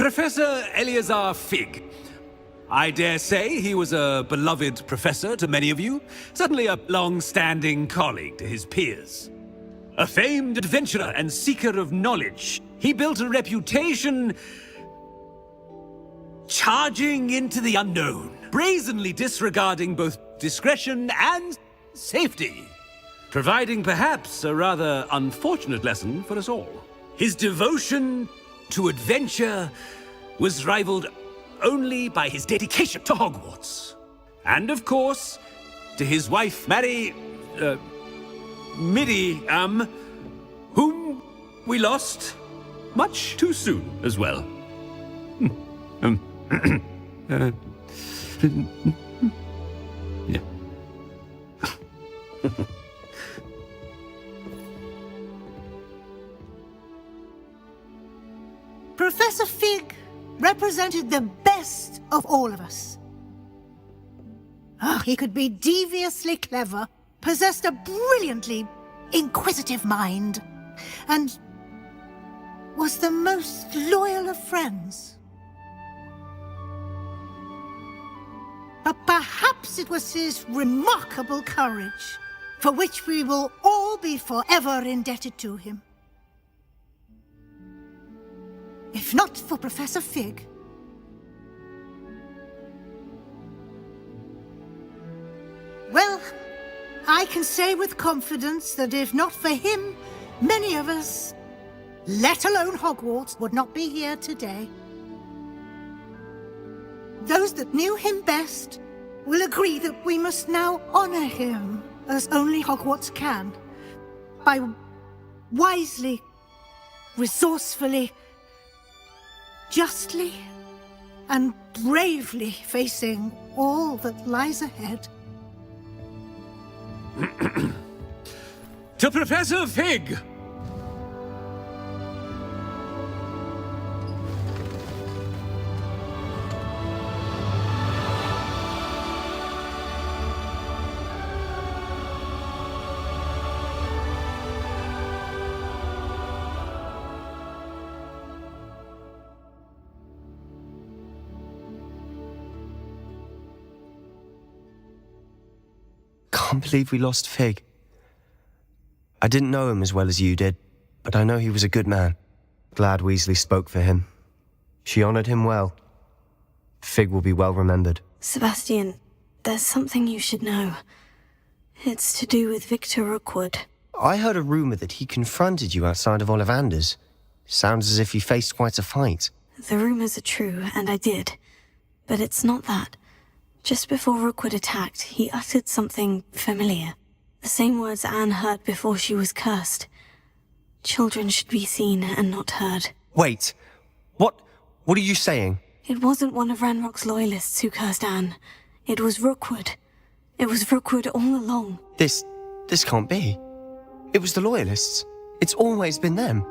Speaker 8: Professor Eleazar Fig. I dare say he was a beloved professor to many of you, certainly a long-standing colleague to his peers. A famed adventurer and seeker of knowledge, he built a reputation charging into the unknown, brazenly disregarding both discretion and safety, providing perhaps a rather unfortunate lesson for us all. His devotion to adventure was rivaled only by his dedication to Hogwarts. And of course, to his wife, Midi, whom we lost much too soon as well. Yeah.
Speaker 13: Professor Fig represented the best of all of us. He could be deviously clever, possessed a brilliantly inquisitive mind, and was the most loyal of friends. But perhaps it was his remarkable courage, for which we will all be forever indebted to him. If not for Professor Fig, well, I can say with confidence that if not for him, many of us, let alone Hogwarts, would not be here today. Those that knew him best will agree that we must now honor him as only Hogwarts can, by wisely, resourcefully, justly and bravely facing all that lies ahead.
Speaker 8: To Professor Fig!
Speaker 23: Can't believe we lost Fig. I didn't know him as well as you did, but I know he was a good man. Glad Weasley spoke for him. She honored him well. Fig will be well remembered.
Speaker 3: Sebastian, there's something you should know. It's to do with Victor Rookwood.
Speaker 23: I heard a rumor that he confronted you outside of Ollivander's. Sounds as if he faced quite a fight.
Speaker 3: The rumors are true, and I did. But it's not that. Just before Rookwood attacked, he uttered something familiar. The same words Anne heard before she was cursed. Children should be seen and not heard.
Speaker 23: Wait, what are you saying?
Speaker 3: It wasn't one of Ranrock's loyalists who cursed Anne. It was Rookwood. It was Rookwood all along.
Speaker 23: This can't be. It was the loyalists. It's always been them.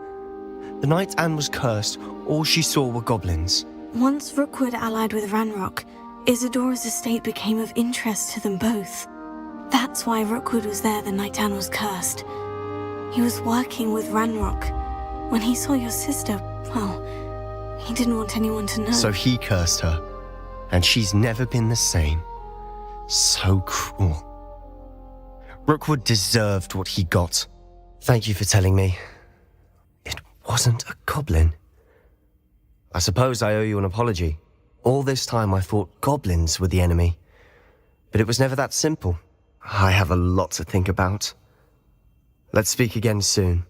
Speaker 23: The night Anne was cursed, all she saw were goblins.
Speaker 3: Once Rookwood allied with Ranrock, Isadora's estate became of interest to them both. That's why Rookwood was there the night Anne was cursed. He was working with Ranrock. When he saw your sister, well, he didn't want anyone to know.
Speaker 23: So he cursed her, and she's never been the same. So cruel. Rookwood deserved what he got. Thank you for telling me. It wasn't a goblin. I suppose I owe you an apology. All this time I thought goblins were the enemy. But it was never that simple. I have a lot to think about. Let's speak again soon.